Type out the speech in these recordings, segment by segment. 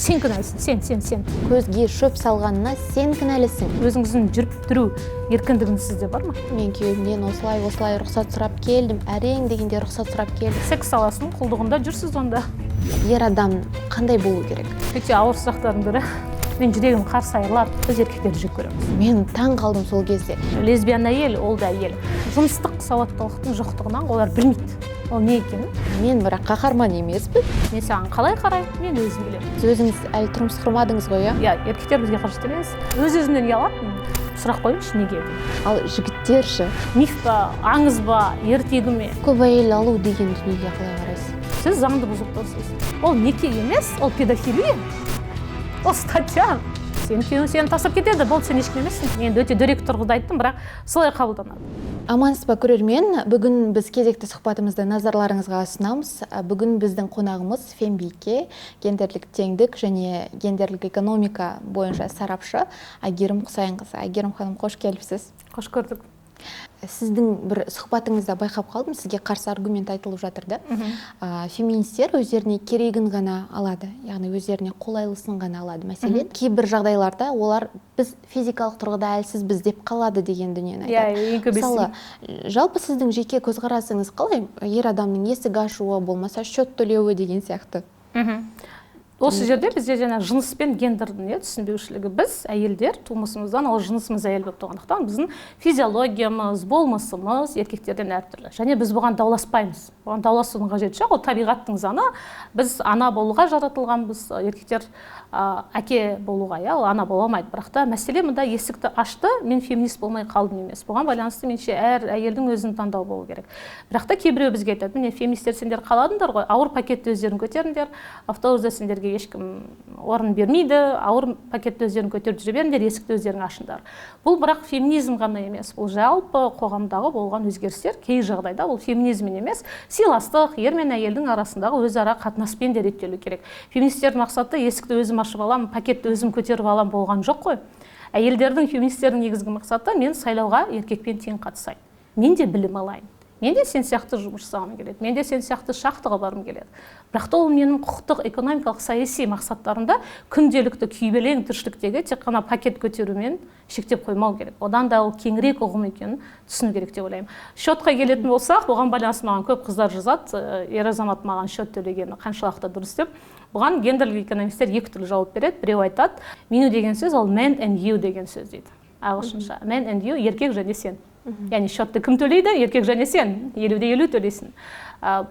Сен кінәлісің, сен. Көзге шөп салғанына сен кінәлісің. Өзіңіздің жүріп тұру еркіндігіңіз сізде бар ма? Мен күйеуімнен осылай рұқсат сұрап келдім, әрең дегенде рұқсат сұрап келдім. Секс саласының құлдығында жүрсіз онда. Ер адам қандай болу керек? Өте ауыр сұрақтардың бірі. Мен жүрегім қарсы айырылады, біз еркектерді жек көреміз. Мен таң қалдым сол кезде. Лесбиян әйел, ол да әйел. Жыныстық сауаттылықтың жоқтығынан олар білмейді. Ол не екенін? Мен бірақ қаһарман емеспін. Мен саған қалай қараймын, мен өзім білемін. Сіз өзіңіз әлі тұрмыс құрмадыңыз ғой, иә? Иә, еркектер бізге қажет емес. Өз-өзімнен ұяламын. Сұрақ қойыңызшы, неге? Ал жігіттерші? Миф па, аңыз ба, ертегі ме? Көп әйел алу деген дүниеге қалай қарайсыз? Сіз заңды бұзып тұрсыз. Ол неке емес, ол педофилия. Ол статья. Сені тастап кетеді, бұл сен ешкім емессің. Мен өте дөрекі тұрғыда айттым, бірақ солай қабылданады. Амансыз ба көрермен, бүгін біз кезекті сұхбатымызды назарларыңызға ұсынамыз. Бүгін біздің қонағымыз Фембике, гендерлік теңдік және гендерлік экономика бойынша сарапшы Әйгерім Құсайынқызы. Әйгерім ханым, қош келіпсіз. Қош көрдік. Сіздің бір сұхбатыңызда байқап қалдым, сізге қарсы аргумент айтылып жатыр да. Феминистер өздеріне керегін ғана алады, яғни өздеріне қолайлысын ғана алады. Мәселен, кейбір жағдайларда олар біз физикалық тұрғыда әлсізбіз деп қалады деген дүниені айтады. Мысалы, жалпы сіздің жеке көзқарасыңыз қалай? Ер адамның есік ашуы болмаса счет төлеуі деген сияқты. Осы жерде бізде жаңа жыныс пен гендердің түсінбеушілігі. Біз әйелдер тумысымыздан ол жынысымыз әйел болып тұрғандықтан біздің физиологиямыз, болмысымыз еркектерден әртүрлі. Және біз бұған дауласпаймыз. Бұған дауласудың қажеті жоқ, ол табиғаттың заңы. Біз ана болуға жаратылғанбыз, еркектер әке болуға, ол ана бола алмайды. Бірақ та мәселе мұнда есікті ашты, мен феминист болмай қалдым емес. Бұған байланысты менше әр әйелдің өзінің таңдауы болу керек. Бірақ та кейбіреу бізге айтады, міне феминистер сендер қаладыңдар ғой, ауыр пакетті өздерің көтеріңдер, автобуста сендерге ешкім орын бермейді, ауыр пакетті өздерің көтеріп жүре беріңдер, есікті өздерің ашыңдар. Бұл бірақ феминизм ғана емес, бұл жалпы қоғамдағы болған өзгерістер, кей жағдайда бұл феминизм емес, сыйластық, ер мен әйелдің арасындағы өзара қатынаспен де реттелу керек. Феминистердің мақсаты есікті өзім ашып алам, пакетті өзім көтеріп алам болған жоқ қой. Әйелдердің, феминистердің негізгі мақсаты мен сайлауға еркекпен тең қатысайын. Мен де білім алайын. Мен де сен сияқты жұмыс жасағым келеді. Мен де сен сияқты шахтаға барғым келеді. Бірақ та ол менің құқықтық, экономикалық, саяси мақсаттарында күнделікті күйбелең тіршіліктегі тек қана пакет көтерумен шектеп қоймау керек. Одан да ол кеңірек ұғым екенін түсіну керек деп ойлаймын. Счетқа келетін болсақ, бұған байланысты маған көп қыздар жазады, ер азамат маған счет төлегені қаншалықты дұрыс деп. Бұған гендерлік экономистер екі түрлі жауап береді. Біреу айтады, меню деген сөз ол man and you деген сөз дейді. Ағылшынша man and you, еркек және сен. Яғни счетты кім төлейді? Еркек және сен. 50-50 төлейсің.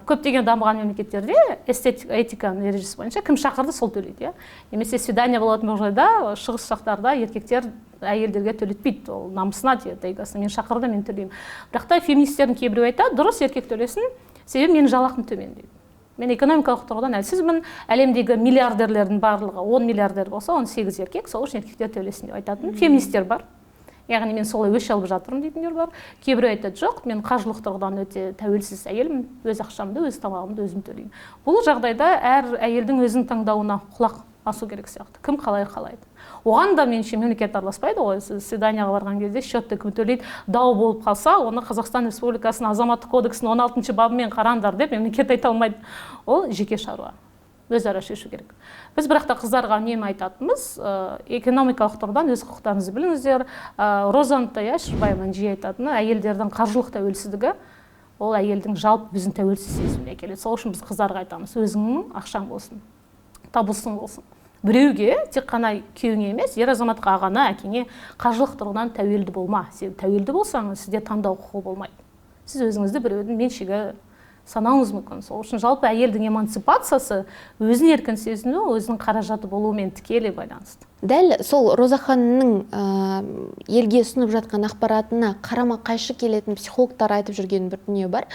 Көптеген дамыған мемлекеттерде этиканың ережесі бойынша кім шақырды, сол төлейді. Немесе свидание болатын жағдайда шығыс жақтарда еркектер әйелдерге төлетпейді. Ол намысына тиеді. Мен шақырды, мен төлеймін. Бірақ та феминистердің кейбіреу айтады, дұрыс еркек төлесін, себебі менің жалақым төмен дейді. Мен экономикалық тұрғыдан әлсізбін. Әлемдегі миллиардерлердің барлығы 10 миллиардер болса, 18 еркек, сол үшін еркектер төлесін деп айтатын феминистер бар. Яғни мен солай өш алып жатырмын дейтіндер бар. Кейбір айтады, жоқ, мен қаржылық тұрғыдан өте тәуелсіз әйелмін, өз ақшамды, өз тамағымды өзім төлеймін. Бұл жағдайда әр әйелдің өзінің таңдауына құлақ асу керек сияқты. Кім қалай қалайды. Оған да менше мемлекет араласпайды ғой. Сіз свиданияға барған кезде счетты кім төлейді, дау болып қалса, оны Қазақстан Республикасының азаматтық кодексінің 16 бабымен қараңдар деп мемлекет айта алмайды. Ол жеке шаруа. Өзара шешу керек. Біз бірақ та қыздарға үнемі айтатынымыз, экономикалық тұрғыдан өз құқықтарыңызды біліңіздер. Розан Шырбаеваның жиі айтатыны, әйелдердің қаржылық тәуелсіздігі ол әйелдің жалпы біздің тәуелсіз сезіміне келеді. Сол үшін біз қыздарға айтамыз, өзіңнің ақшаң болсын, табылсың болсын. Біреуге тек қана күйеуіңе емес, ер азаматқа, ағаңа, әкеңе қаржылық тұрғыдан тәуелді болма. Сіз тәуелді болсаңыз, сізде таңдау құқығы болмайды. Сіз өзіңізді біреудің меншігі санауыңыз мүмкін. Сол үшін жалпы әйелдің эмансипациясы өзін еркін сезіну, өзінің қаражаты болуымен тікелей байланысты. Дәл сол Роза ханымның елге ұсынып жатқан ақпаратына қарама қайшы келетін психологтар айтып жүрген бір дүние бар.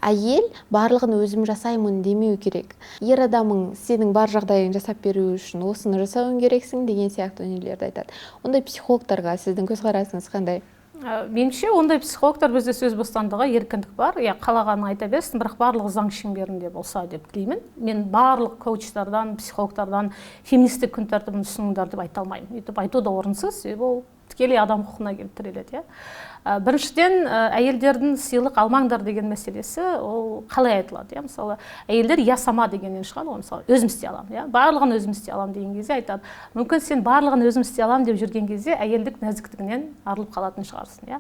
Әйел барлығын өзім жасаймын демеу керек. Ер адамың сенің бар жағдайын жасап беру үшін осыны жасауың керексің деген сияқты дүниелерді айтады. Ондай психологтарға сіздің көзқарасыңыз қандай? Меніңше ондай психологтар бізде сөз бостандығы, еркіндік бар. Қалағанын айта берсін, бірақ барлығы заң шеңберінде болса деп тілеймін. Мен барлық коучтардан, психологтардан феминистік күн тәртібін ұсыныңдар деп айта алмаймын. Өйтіп айту да орынсыз, себебі ол тікелей адам құқығына келіп тіреледі. Біріншіден, әйелдердің сыйлық алмаңдар деген мәселесі ол қалай айтылады? Мысалы, әйелдер ясама дегеннен шығады ғой, мысалы, өзім істей аламын, барлығын өзім істей аламын деген кезде айтады. Мүмкін сен барлығын өзім істей аламын деп жүрген кезде әйелдік нәзіктігінен арылып қалатын шығарсың.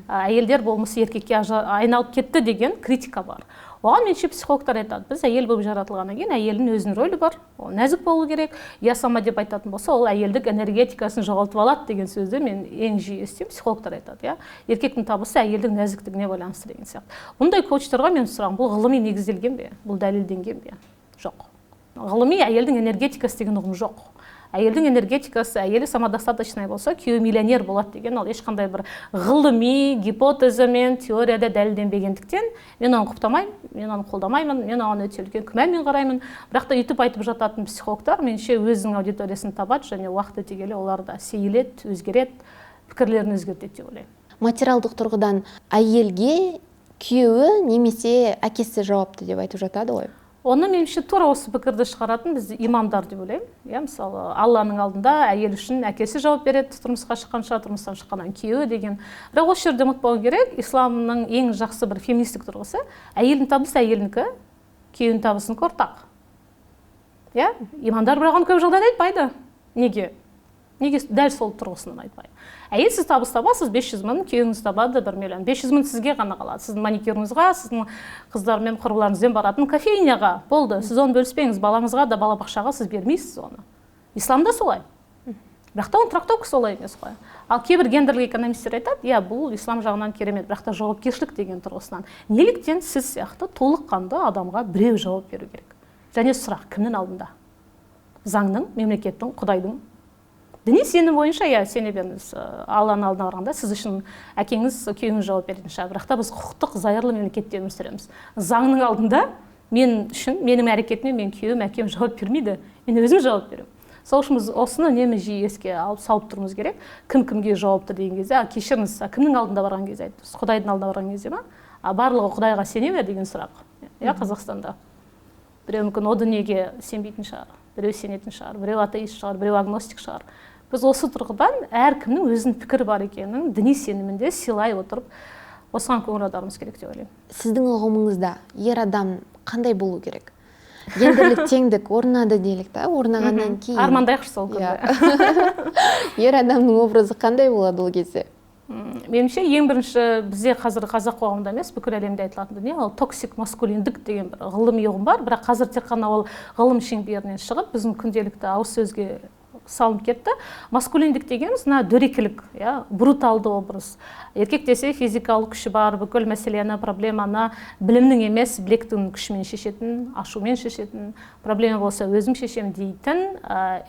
Әйелдер болмысы еркекке айналып кетті деген критика бар. Оған менше психологтар айтады, біз әйел болып жаратылғаннан кейін әйелдің өзінің рөлі бар, ол нәзік болу керек. Ясама деп айтатын болса, ол әйелдік энергетикасын жоғалтып алады деген сөзді мен ең жиі естимін, психологтар айтады. Еркектің табысы әйелдің нәзіктігіне байланысты деген сияқты. Бұндай коучтарға мен сұрағым, бұл ғылыми негізделген бе? Бұл дәлелденген бе? Жоқ. Ғылыми әйелдің энергетикасы деген ұғым жоқ. Әйелдің энергетикасы, әйелі самодостаточный болса, күйеуі миллионер болады деген ол ешқандай бір ғылыми гипотезамен теорияда дәлелденбегендіктен мен оны құптамаймын, мен оны қолдамаймын, мен оған өте үлкен күмәнмен қараймын. Бірақ та үйтіп айтып жататын психологтар меніңше өзінің аудиториясын табады және уақыт өте келе олар да сейіледі, өзгереді, пікірлерін өзгертеді деп ойлаймын. Материалдық тұрғыдан әйелге күйеуі немесе әкесі жауапты деп айтып жатады ғой. Оны меніңше тура осы пікірді шығаратын біз имамдар деп ойлаймын. Мысалы, Алланың алдында әйел үшін әкесі жауап береді, тұрмысқа шыққанша, тұрмыстан шыққаннан күйеуі деген. Бірақ осы жерде ұмытпау керек, исламның ең жақсы бір феминистік тұрғысы, әйелдің табысы әйелінікі, күйеуінің табысының ортақ. Имамдар бірақ оны көп жағдайда айтпайды. Неге? Неге дәл сол тұрғысынан айтпайды? Әйел сіз табыс табасыз 500 мың, күйеуіңіз табады 1 миллион. 500 мың сізге ғана қалады. Сіздің маникюріңізға, сіздің қыздармен, құрбыларыңызбен баратын кофейняға болды. Сіз оны бөліспеңіз, балаңызға да балабақшаға сіз бермейсіз оны. Исламда солай. Бірақ та оның трактовкасы солай емес қой. Ал кейбір гендерлік экономистер айтады, бұл ислам жағынан керемет, бірақ та жауапкершілік деген тұрғысынан. Неліктен сіз сияқты толыққанды адамға біреу жауап беру керек? Және сұрақ кімнің алдында? Заңның, мемлекеттің, Құдайдың. Діни сенім бойынша сене беріңіз, Алланың алдына барғанда сіз үшін әкеңіз, күйеуіңіз жауап беретін шығар. Бірақ та біз құқықтық зайырлы мемлекетте өмір сүреміз. Заңның алдында мен үшін, менің әрекетіме мен күйеуім, әкем жауап бермейді. Мен өзім жауап беремін. Сол үшін біз осыны үнемі жиі еске алып салып тұруымыз керек. Кім кімге жауапты деген кезде, кешіріңіз, кімнің алдында барған кезде айттыңыз? Құдайдың алдына барған кезде ма? Барлығы Құдайға сене ме деген сұрақ. Қазақстанда. Біреу мүмкін о дүниеге сенбейтін шығар, біреу сенетін шығар, біреу атеист шығар, біреу агностик шығар. Біз осы тұрғыдан әркімнің өзінің пікірі бар екенін діни сенімінде сыйлай отырып, осыған көңіл аударуымыз керек деп ойлаймын. Сіздің ұғымыңызда ер адам қандай болу керек? Гендерлік теңдік орнады делік та, орнағаннан кейін. Армандайықшы сол күнді. Ер адамның образы қандай болады ол кезде? Меніңше ең бірінші бізде қазір қазақ қоғамында емес, бүкіл әлемде айтылатын дүние, ол токсик маскулиндік деген бір ғылыми ұғым бар, бірақ қазір тек қана ол ғылым шеңберінен шығып, біздің күнделікті ауыз сөзге салынып кетті. Маскулиндік дегеніміз дөрекілік, бруталды образ. Еркек десе физикалық күші бар, бүкіл мәселені, проблеманы білімнің емес, білектің күшімен шешетін, ашумен шешетін, проблема болса өзім шешем дейтін,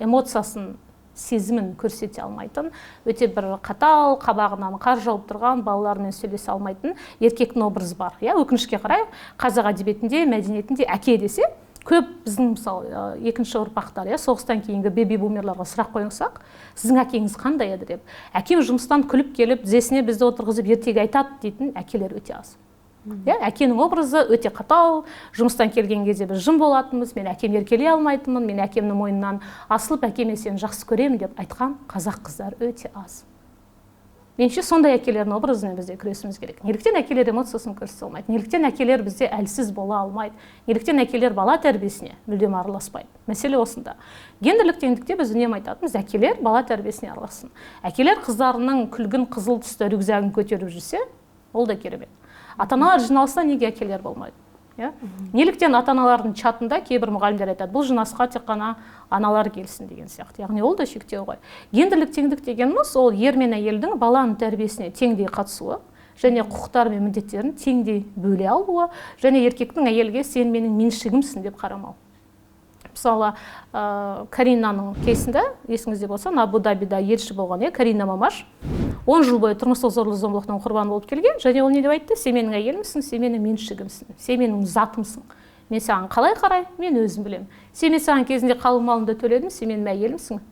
эмоциясын, сезімін көрсете алмайтын, өте бір қатал, қабағынан қар жауып тұрған, балалармен сөйлесе алмайтын еркектің образы бар. Өкінішке қарай, қазақ әдебиетінде, мәдениетінде әке десе, көп біздің мысалы екінші ұрпақтар, соғыстан кейінгі беби-бумерларға сұрақ қойсақ, сіздің әкеңіз қандай еді деп. Әкем жұмыстан күліп келіп, тізесіне бізді отырғызып ертегі айтады дейтін әкелер өте аз. Әкенің образы өте қатал, жұмыстан келген кезде біз жым болатынбыз, мен әкем еркелей алмайтынмын, мен әкемнің мойнынан асылып, әкеме сені жақсы көремін деп айтқан қазақ қыздар өте аз. Меніңше сондай әкелердің образымен бізде күресіміз керек. Неліктен әкелер эмоциясын көрсете алмайды? Неліктен әкелер бізде әлсіз бола алмайды? Неліктен әкелер бала тәрбиесіне мүлдем араласпайды? Мәселе осында. Гендерлік теңдікте біз үнемі айтатынбыз, әкелер бала тәрбиесіне аралассын. Әкелер қыздарының күлгін қызыл түсті рюкзагын көтеріп жүрсе, ол да керемет. Ата-аналар жиналыста неге әкелер болмайды? Неліктен ата-аналардың чатында кейбір мұғалімдер айтады, бұл жинасқа тек қана аналар келсін деген сияқты. Яғни ол да шектеу ғой. Гендерлік теңдік дегеніміз ол ер мен әйелдің баланың тәрбиесіне теңдей қатысуы және құқықтары мен міндеттерін теңдей бөле алуы және еркектің әйелге сен менің меншігімсің деп қарамау. Мысалы, Каринаның кейсінде, есіңізде болса, Абу-Дабида елші болған, Карина Мамаш 10 жыл бойы тұрмыстық зорлық-зомбылықтың құрбаны болып келген, және ол не деп айтты? Сен менің әйелімсің, сен менің меншігімсің, сен менің затымсың. Мен саған қалай қарай? Мен өзім білемін. Сен саған кезінде қалың малымды төледім, сен менің әйелімсің,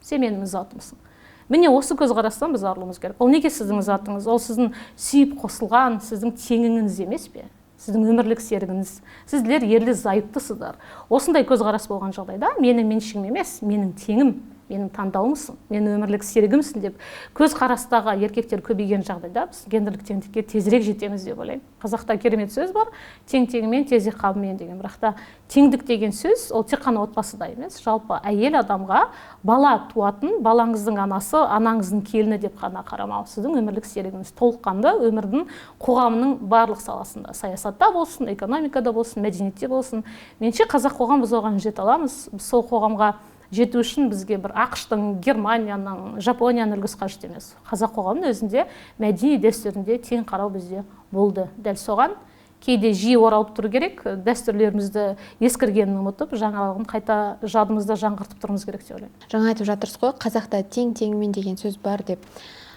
сен менің затымсың. Міне осы көзқарастан біз арылуымыз керек. Ол неге сіздің затыңыз? Ол сіздің сүйіп қосылған, сіздің теңіңіз емес пе? Сіздің өмірлік серігіңіз. Сіздер ерлі зайыптысыздар. Осындай көзқарас болған жағдайда менің меншігім емес, менің теңім, менің таңдауымсың, менің өмірлік серігімсің деп көзқарастағы еркектер көбейген жағдайда біз гендерлік теңдікке тезірек жетеміз деп ойлаймын. Қазақта керемет сөз бар, тең теңімен, тезек қабымен деген. Бірақ та теңдік деген сөз ол тек қана отбасыда емес, жалпы әйел адамға бала туатын, балаңыздың анасы, анаңыздың келіні деп қана қарамау. Сіздің өмірлік серігіңіз толыққанды өмірдің, қоғамның барлық саласында, саясатта болсын, экономикада болсын, мәдениетте болсын. Меніңше қазақ қоғам біз оған жете аламыз. Сол қоғамға жету үшін бізге бір ақштың, Германияның, Жапонияның үлгісі қажет емес. Қазақ қоғамының өзінде мәдени дәстүрінде тең қарау бізде болды. Дәл соған кейде жиі оралып тұру керек, дәстүрлерімізді ескіргенін ұмытып, жаңалығын қайта жадымызда жаңғыртып тұрмыз керек деп ойлаймын. Жаңа айтып жатырсыз ғой, қазақта тең теңімен деген сөз бар деп.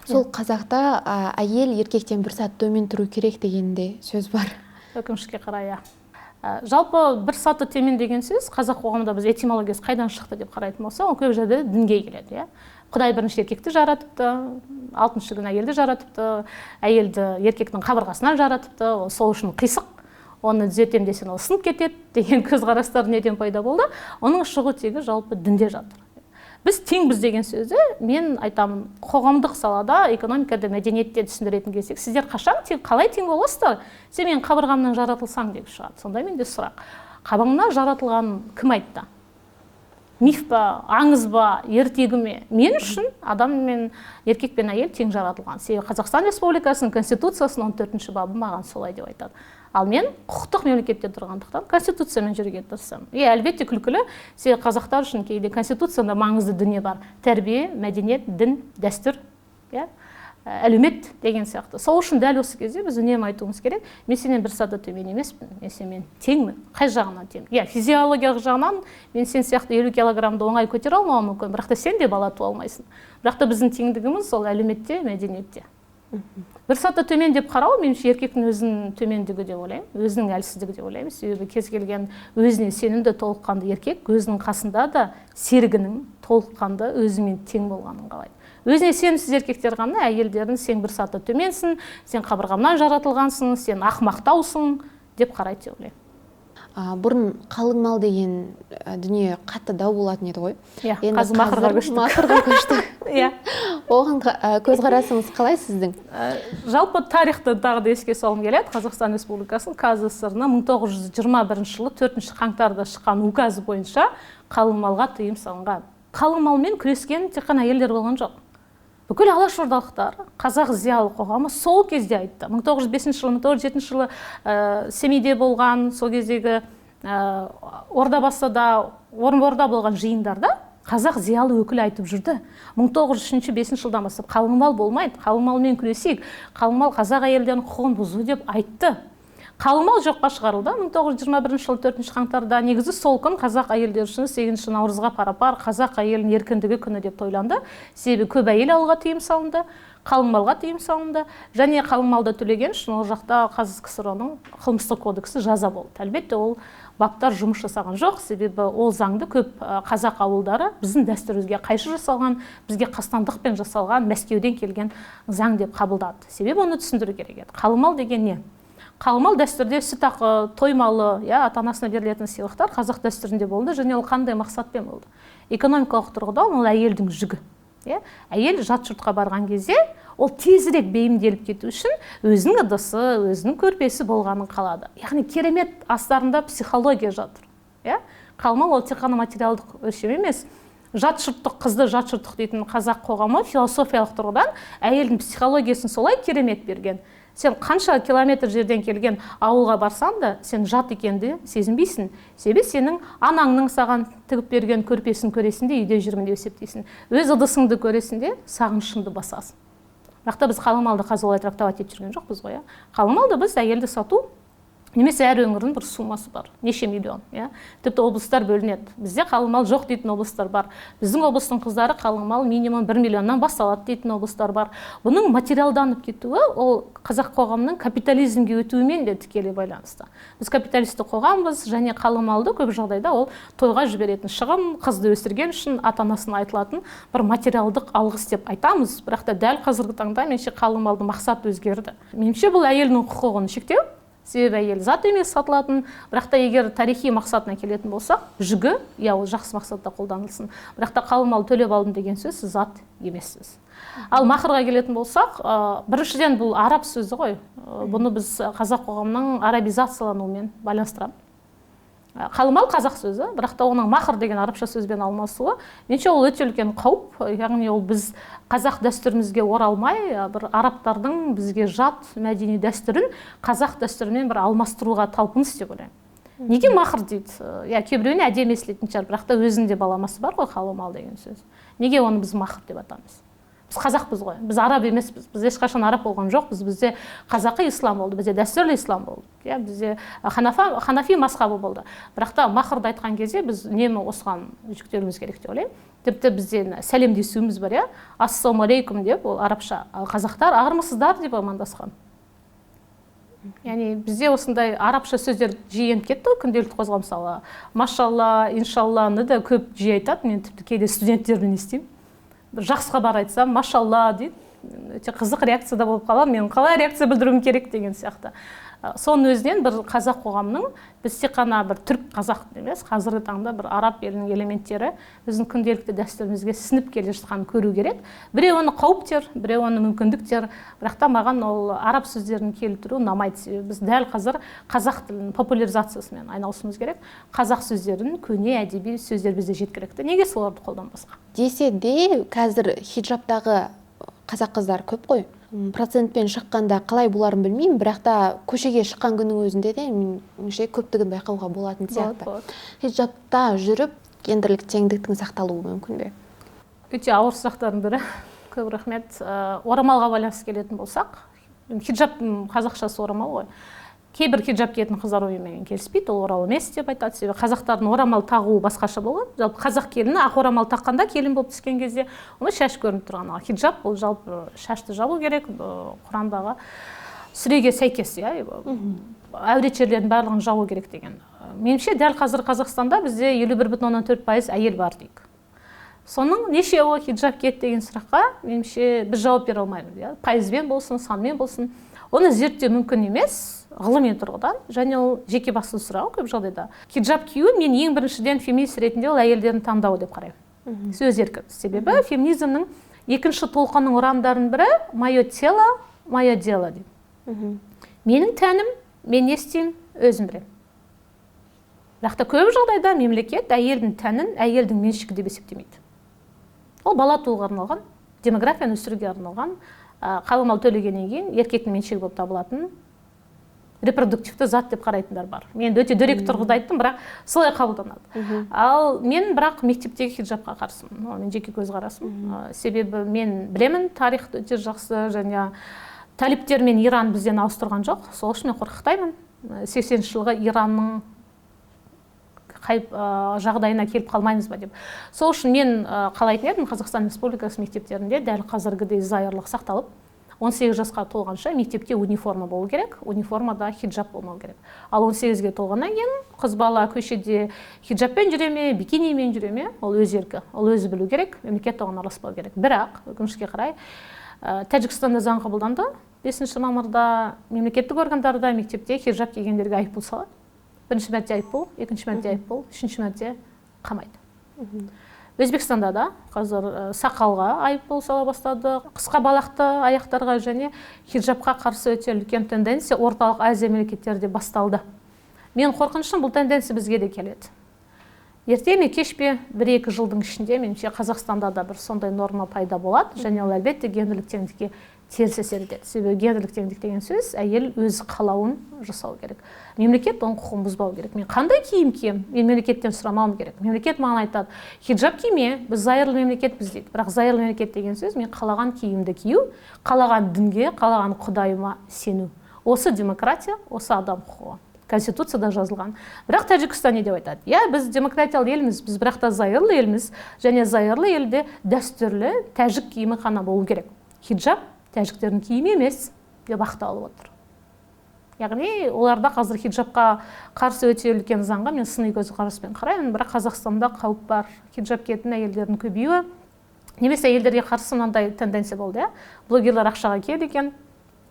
Сол қазақта әйел еркектен бір сат төмен тұру керек дегенде сөз бар. Өкінішке қарай. Жалпы бір саты төмен деген сөз қазақ қоғамында біз этимологиясы қайдан шықты деп қарайтын болса, ол көп жерде дінге келеді. Құдай бірінші еркекті жаратыпты, алтыншы күні әйелді жаратыпты, әйелді еркектің қабырғасынан жаратыпты, сол үшін қисық, оны түзетем десең ол сынып кетеді деген көзқарастар неден пайда болды. Оның шығу тегі жалпы дінде жатыр. Біз теңбіз деген сөзді мен айтамын, қоғамдық салада, экономикада, мәдениетте түсіндіретін келсек, сіздер қашан қалай тең боласыздар? Сен менің қабырғамнан жаратылсаң деп шығады. Сонда менде сұрақ. Қабырғамнан жаратылған кім айтты? Миф па, аңыз ба, ертегі ме? Мен үшін адам мен еркек пен әйел тең жаратылған. Себебі Қазақстан Республикасының Конституциясының 14-ші бабы маған солай деп айтады. Ал мен құқықтық мемлекетте тұрғандықтан конституциямен жүруге тырысамын. Әлбетте күлкілі, себебі қазақтар үшін кейде конституцияда маңызды дүние бар. Тәрбие, мәдениет, дін, дәстүр, әлеумет деген сияқты. Сол үшін дәл осы кезде біз үнемі айтуымыз керек, мен сенен бір саты төмен емеспін, мен сенен теңмін. Қай жағынан тең? Физиологиялық жағынан мен сен сияқты 50 килограммды оңай көтере алмауым мүмкін, бірақ та сен де бала туа алмайсың. Бірақ та біздің теңдігіміз сол әлеуметте, мәдениетте. Бір саты төмен деп қарау, меніңше еркектің өзінің төмендігі деп ойлаймын, өзінің әлсіздігі деп ойлаймын. Себебі кез келген өзіне сенімді толыққанды еркек өзінің қасында да серігінің толыққанды өзімен тең болғанын қалайды. Өзіне сенімсіз еркектер ғана әйелдердің сен бір саты төменсің, сен қабырғамнан жаратылғансың, сен ақымақтаусың деп қарайды деп ойлаймын. Бұрын қалың мал деген дүние қатты дау болатын еді ғой. Қазір мақырға көштік. Оған көзқарасыңыз қалай сіздің? Жалпы тарихты тағы да еске салғым келеді. Қазақстан Республикасының КССР-ның 1921 жылы 4 қаңтарда шыққан указы бойынша қалың малға тыйым салынған. Қалың малмен күрескен тек қана әйелдер болған жоқ. Бүкіл алашордалықтар, қазақ зиялы қоғамы сол кезде айтты. 1905 жылы, 1907 жылы Семейде болған, сол кездегі Ордабасыда, Орынборда болған жиындарда қазақ зиялы өкілі айтып жүрді. 1903-5 жылдан бастап қалың мал болмайды, қалың малмен күресейік, қалың мал қазақ әйелдерінің құқығын бұзу деп айтты. Қалың мал жоққа шығарылды. 1921 жылы 4 қаңтарда негізі сол күн қазақ әйелдері үшін 8 наурызға пара-пар қазақ әйелінің еркіндігі күні деп тойланды. Себебі көп әйел алуға тыйым салынды, қалың малға тыйым салынды. Және қалың малды төлеген үшін ол жақта КСР-ның қылмыстық кодексі жаза болды. Әлбетте ол баптар жұмыс жасаған жоқ, себебі ол заңды көп қазақ ауылдары біздің дәстүрімізге қайшы жасалған, бізге қастандықпен жасалған Мәскеуден келген заң деп қабылдады. Себебі оны түсіндіру керек еді. Қалың мал деген не? Қалың мал дәстүрде сүт ақы, той малы, ата-анасына берілетін сыйлықтар қазақ дәстүрінде болды, және ол қандай мақсатпен болды? Экономикалық тұрғыдан ол әйелдің жүгі. Әйел жат жұртқа барған кезде ол тезірек бейімделіп кету үшін өзінің ыдысы, өзінің көрпесі болғанын қалады. Яғни керемет астарында психология жатыр. Қалың мал ол тек қана материалдық өлшем емес. Жат жұрттық, қызды жат жұрттық дейтін қазақ қоғамы философиялық тұрғыдан әйелдің психологиясын солай керемет берген. Сен қанша километр жерден келген ауылға барсаң да, сен жат екенді сезінбейсің. Себебі сенің анаңның саған тігіп берген көрпесін көресің де, үйде жүрмін деп есептейсің. Өз ыдысыңды көресің де, сағынышыңды басасың. Бірақ та біз қалың малды қазір олай трактовать етіп жүрген жоқпыз ғой. Қалың малды біз әйелді сату, немесе әр өңірдің бір суммасы бар, неше миллион. Тіпті облыстар бөлінеді. Бізде қалың мал жоқ дейтін облыстар бар. Біздің облыстың қыздары қалың мал минимум 1 миллионнан басталады дейтін облыстар бар. Бұның материалданып кетуі ол қазақ қоғамының капитализмге өтуімен де тікелей байланысты. Біз капиталистік қоғамбыз, және қалың малды көп жағдайда ол тойға жіберетін шығын, қызды өсірген үшін ата-анасына айтылатын бір материалдық алғыс деп айтамыз. Бірақ та дәл қазіргі таңда меніңше қалың малдың мақсаты өзгерді. Меніңше бұл әйелдің құқығын шектеу. себебі әйел зат емес сатылатын. Бірақ та егер тарихи мақсатына келетін болсақ, жүгі, ол жақсы мақсатта қолданылсын. Бірақ та қалың мал төлеп алдым деген сөз, сіз зат емессіз. Ал махрға келетін болсақ, біріншіден бұл араб сөзі ғой. Бұны біз қазақ қоғамының арабизациялануымен байланыстырамыз. Қалың мал қазақ сөзі, бірақ та оның махр деген арабша сөзбен алмасуы, меніңше ол өте үлкен қауіп. Яғни ол біз қазақ дәстүрімізге оралмай, бір арабтардың бізге жат мәдени дәстүрін қазақ дәстүрімен бір алмастыруға талпыныс деп ойлаймын. Неге махр дейді? Кейбіреуіне әдемі естілетін шығар, бірақ та өзінде баламасы бар ғой қалың мал деген сөз. Неге оны біз махр деп атамыз? Біз қазақпыз ғой, біз араб емеспіз, біз ешқашан араб болған жоқпыз, бізде қазақы ислам болды, бізде дәстүрлі ислам болды, бізде ханафи мазхабы болды. Бірақ та махрды айтқан кезде біз үнемі осыған жүктеуіміз керек деп ойлаймын. Тіпті бізден сәлемдесуіміз бар, ассалаумағалейкум деп, ол арабша. Ал қазақтар армысыздар деп амандасқан. Яғни бізде осындай арабша сөздер жиі еніп кетті, күнделікті қозғалып, мысалы, машалла, иншалланы да көп жиі айтады. Мен тіпті кейде студенттерден естимін. Жақсыға бар айтсам, машалла дейді, өте қызық реакцияда болып қалам, мен қалай реакция білдіруім керек деген сияқты. Соның өзінен бір қазақ қоғамның, біз тек қана бір түрік қазақ емес, қазіргі таңда бір араб елінің элементтері біздің күнделікті дәстүрімізге сіңіп келе жатқанын көру керек. Біреу оны қауіптер, біреу оны мүмкіндіктер, бірақ та маған ол араб сөздерін келтіру ұнамайды. Біз дәл қазір қазақ тілінің популяризациясымен айналысуымыз керек. Қазақ сөздерін, көне әдеби сөздер бізде жеткілікті. Неге соларды қолданбасқа? Десе де қазір хиджабтағы қазақ қыздар көп қой. Процентпен шыққанда қалай боларын білмеймін, бірақ та көшеге шыққан күннің өзінде де меніңше көптігін байқауға болатын сияқты. Хиджабта жүріп, гендерлік теңдіктің сақталуы мүмкін бе? Өте ауыр сұрақтардың бірі. Көп рахмет. Орамалға байланысты келетін болсақ, хиджаб қазақшасы орамал ғой. Кейбір хиджаб киетін қыздар ойымен келіспейді, ол орамал емес деп айтады. Себебі қазақтардың орамал тағуы басқаша болған. Жалпы қазақ келіні ақ орамал таққанда, келін болып түскен кезде оны шаш көрініп тұрған. Ал хиджаб бұл жалпы шашты жабу керек, Құрандағы сүреге сәйкес, әурет жерлердің барлығын жабу керек деген. Меніңше дәл қазір Қазақстанда бізде 51,4% әйел бар дейік. Соның нешеуі хиджаб киеді деген сұраққа меніңше біз жауап бере алмаймыз. Пайызбен болсын, санмен болсын, оны зерттеу мүмкін емес, ғылыми тұрғыдан, және ол жеке басты сұрау көп жағдайда. Хиджаб кию мен ең біріншіден феминист ретінде ол әйелдердің таңдауы деп қараймын. Сөз еркін. Себебі феминизмнің екінші толқынның ұрандарын бірі «Мое тело, мое дело» дейді. Менің тәнім, мен не істеймін, өзім білемін. Бірақ та көп жағдайда мемлекет әйелдің тәнін әйелдің меншігі деп есептемейді. Ол бала тууға арналған, демографияны өсіруге арналған, қалың мал төлегеннен кейін еркектің меншігі болып табылатын репродуктивті зат деп қарайтындар бар. Мен өте дөрекі тұрғыда айттым, бірақ солай қабылданады. Ал мен бірақ мектептегі хиджабқа қарсымын. Мен жеке көзқарасым. Себебі мен білемін, тарихты өте жақсы, және талиптер мен Иран бізден ауыстырған жоқ. Сол үшін мен қорқытаймын. 80-ші жылғы Иранның жағдайына келіп қалмаймыз ба деп. Сол үшін мен қалайтын едім, Қазақстан Республикасы мектептерінде дәл қазіргідей зайырлық сақталып, 18 жасқа толғанша мектепте униформа болу керек, униформада хиджаб болмау керек. Ал 18-ге толғаннан кейін қыз бала көшеде хиджабпен жүре ме, бикинимен жүре ме, ол өз еркі, ол өзі білу керек, мемлекет оған араласпау керек. Бірақ өкінішке қарай Тәжікстанда заң қабылданды. 5 мамырда мемлекеттік органдарда мектепте хиджаб кигендерге айыппұл салады. Бірінші мәрте айыппұл, екінші мәрте айыппұл, үшінші мәрте қамайды. Өзбекстанда да қазір сақалға айыппұл сала бастады, қысқа балақты аяқтарға және хиджабқа қарсы өте үлкен тенденция орталық Азия мемлекеттерінде басталды. Мен қорқынышым, бұл тенденция бізге де келеді. Ерте ме кеш пе 1-2 жылдың ішінде меніңше Қазақстанда да бір сондай норма пайда болады, және ол әлбетте гендерлік теңдікке теріс әсер етеді. Себебі гендерлік теңдік деген сөз әйел өз қалауын жасау керек. Мемлекет оның құқығын бұзбау керек. Мен қандай киім кием? Мен мемлекеттен сұрамауым керек. Мемлекет маған айтады, хиджаб киме, біз зайырлы мемлекетпіз дейді. Бірақ зайырлы мемлекет деген сөз мен қалаған киімді кию, қалаған дінге, қалаған құдайыма сену. Осы демократия, осы адам құқығы. Конституцияда жазылған. Бірақ Тәжікстан не деп айтады? Біз демократиялы елміз, біз бірақ та зайырлы елміз, және зайырлы елде дәстүрлі тәжік киімі ғана болу керек. Хиджаб тәжіктердің киімі емес деп ақталып отыр. Яғни оларда қазір хиджабқа қарсы өте үлкен заңға мен сыни көзқараспен қараймын, бірақ Қазақстанда қауіп бар. Хиджаб киетін әйелдердің көбеюі, немесе әйелдерге қарсы мынандай тенденция болды, блогерлар ақшаға келді екен,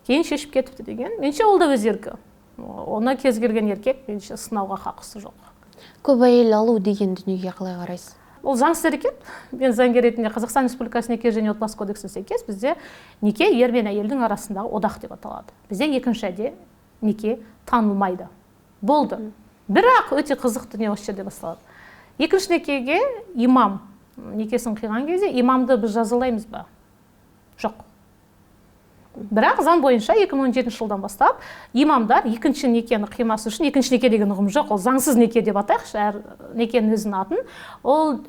кейін шешіп кетіпті деген. Меніңше ол да өз еркі. Оны кез келген еркек меніңше сынауға хақысы жоқ. Көп әйел алу деген дүниеге қалай қарайсыз? Ол заңсыз әрекет. Мен заңгер ретінде Қазақстан Республикасы неке және отбасы кодексіне сәйкес бізде неке ер мен әйелдің арасындағы одақ деп аталады. Бізде екінші неке танылмайды. Болды. Бірақ өте қызық дүние осы жерде басталады. Екінші некеге имам некесін қиған кезде имамды біз жазалаймыз ба? Жоқ. Бірақ заң бойынша 2017 жылдан бастап имамдар екінші некені қимасы үшін, екінші неке деген ұғым жоқ, ол заңсыз неке деп атайықшы, әр некенің өзінің атын, ол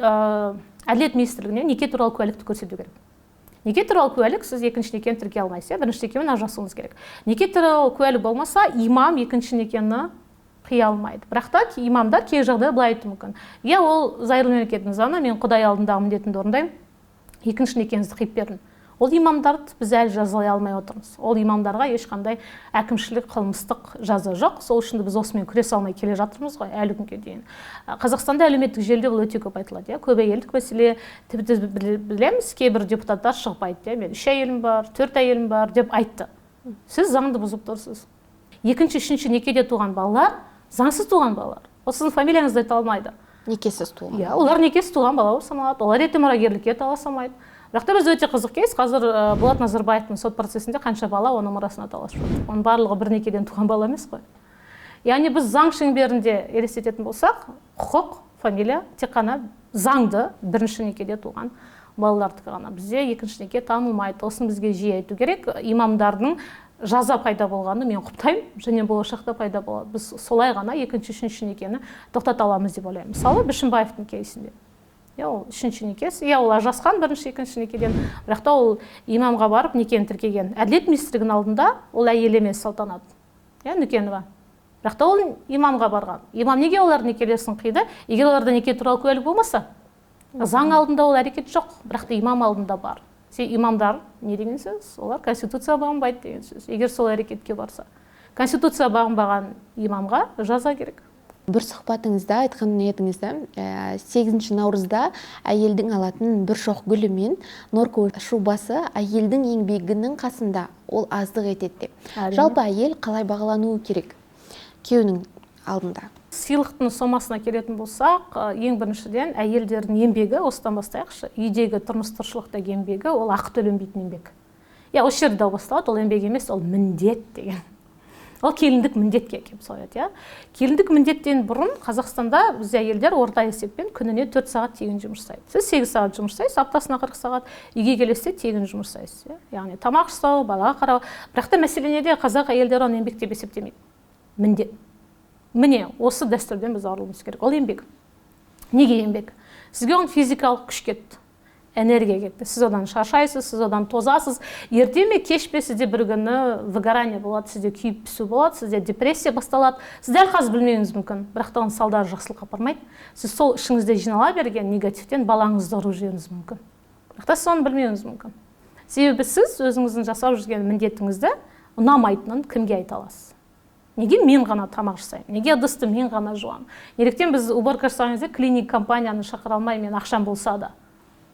әділет министрлігіне неке туралы куәлікті көрсету керек. Неке туралы куәлік сіз екінші некені тіркей алмайсыз, бірінші некемен ажырасуыңыз керек. Неке туралы куәлік болмаса, имам екінші некені қия алмайды. Бірақ та имамдар кей жағдайда былай айтуы мүмкін. Иә, ол зайырлы мемлекеттің заңы, мен Құдай алдындағы міндетімді орындаймын, екінші некеңізді қиып бердім. Ол имамдарды біз әлі жазалай алмай отырмыз. Ол имамдарға ешқандай әкімшілік қылмыстық жаза жоқ. Сол үшін біз осымен күресе алмай келе жатырмыз ғой әлі күнге дейін. Қазақстанда әлеуметтік желіде бұл өте көп айтылады. Көп әйелдік мәселе, тіпті білеміз, кейбір депутаттар шығып айтты, мен 3 әйелім бар, 4 әйелім бар деп айтты. Сіз заңды бұзып тұрсыз. Екінші, үшінші некеде туған балалар заңсыз туған балалар. Ол сіздің фамилияңызды айта алмайды. Некесіз туған. Иә, олар некесіз туған бала болып саналады. Олар ертең мұрагерлікке таласа алмайды. Бірақ та біз өте қызық кейс, қазір Болат Назарбаевтың сот процесінде қанша бала оның мұрасына таласып жатыр. Оның барлығы бір некеден туған бала емес қой. Яғни біз заң шеңберінде елестететін болсақ, құқық, фамилия тек қана заңды бірінші некеде туған балалардікі ғана. Бізде екінші неке танылмайды. Осын бізге жиі айту керек. Имамдардың жаза пайда болғаны мен құптаймын, және болашақта пайда болады. Біз солай ғана екінші, үшінші некені тоқтата аламыз деп ойлаймын. Мысалы, Бішімбаевтың кейсінде. Ол үшінші некесі, ол ажырасқан бірінші, екінші некеден, бірақ та ол имамға барып некені тіркеген. Әділет министрлігінің алдында ол әйел емес Салтанат. Нүкенова. Бірақ та ол имамға барған. Имам неге олар некелесін қиды? Егер оларда неке туралы куәлік болмаса, заң алдында ол әрекет жоқ, бірақ та имам алдында бар. Имамдар не деген сөз? Олар конституция бағынбайды деген сөз. Егер сол әрекетке барса, конституция бағынбаған имамға жаза керек. Бір сұхбатыңызда айтқан едіңізді, 8 наурызда әйелдің алатын бір шоқ гүлі мен норка шубасы әйелдің еңбегінің қасында, ол аздық етеді деп. Жалпы әйел қалай бағалануы керек күйеуінің алдында? Сыйлықтың сомасына келетін болсақ, ең біріншіден әйелдердің еңбегі, осыдан бастайықшы, үйдегі тұрмыс-тіршіліктегі еңбегі, ол ақы төленбейтін еңбек. Осы жерде дау басталады, ол еңбек емес, ол міндет деген. Ол келіндік міндетке кеп сояды. Келіндік міндеттен бұрын Қазақстанда біз әйелдер орта есеппен күніне 4 сағат тегін жұмыс жасайды. Сіз 8 сағат жұмыс жасайсыз, аптасына 40 сағат, үйге келесте тегін жұмыс жасайсыз. Яғни тамақ жасау, балаға қарау. Бірақ та мәселе неде? Қазақ әйелдері оны еңбек деп есептемейді. Міндет. Міне, осы дәстүрден біз арылуымыз керек. Ол еңбек. Неге еңбек? Сізге оның физикалық күш кетті. Энергия кетті. Сіз одан шаршайсыз, сіз одан тозасыз. Ерте ме кеш пе сізде бір күні выгорание болады, сізде күйіп пісу болады, сізде депрессия басталады. Сіз дәл қазір білмеуіңіз мүмкін, бірақ та оның салдары жақсылыққа апармайды. Сіз сол ішіңізде жинала берген негативтен балаңызды ұрып жіберуіңіз мүмкін. Бірақ та сіз оны білмеуіңіз мүмкін. Себебі сіз өзіңіздің жасап жүрген міндетіңізді ұнамайтынын кімге айта аласыз? Неге мен ғана тамақ жасаймын? Неге ыдысты мен ғана жуамын? Неліктен біз уборка жасаған кезде клиник компанияны шақыра алмай, мен ақшам болса да?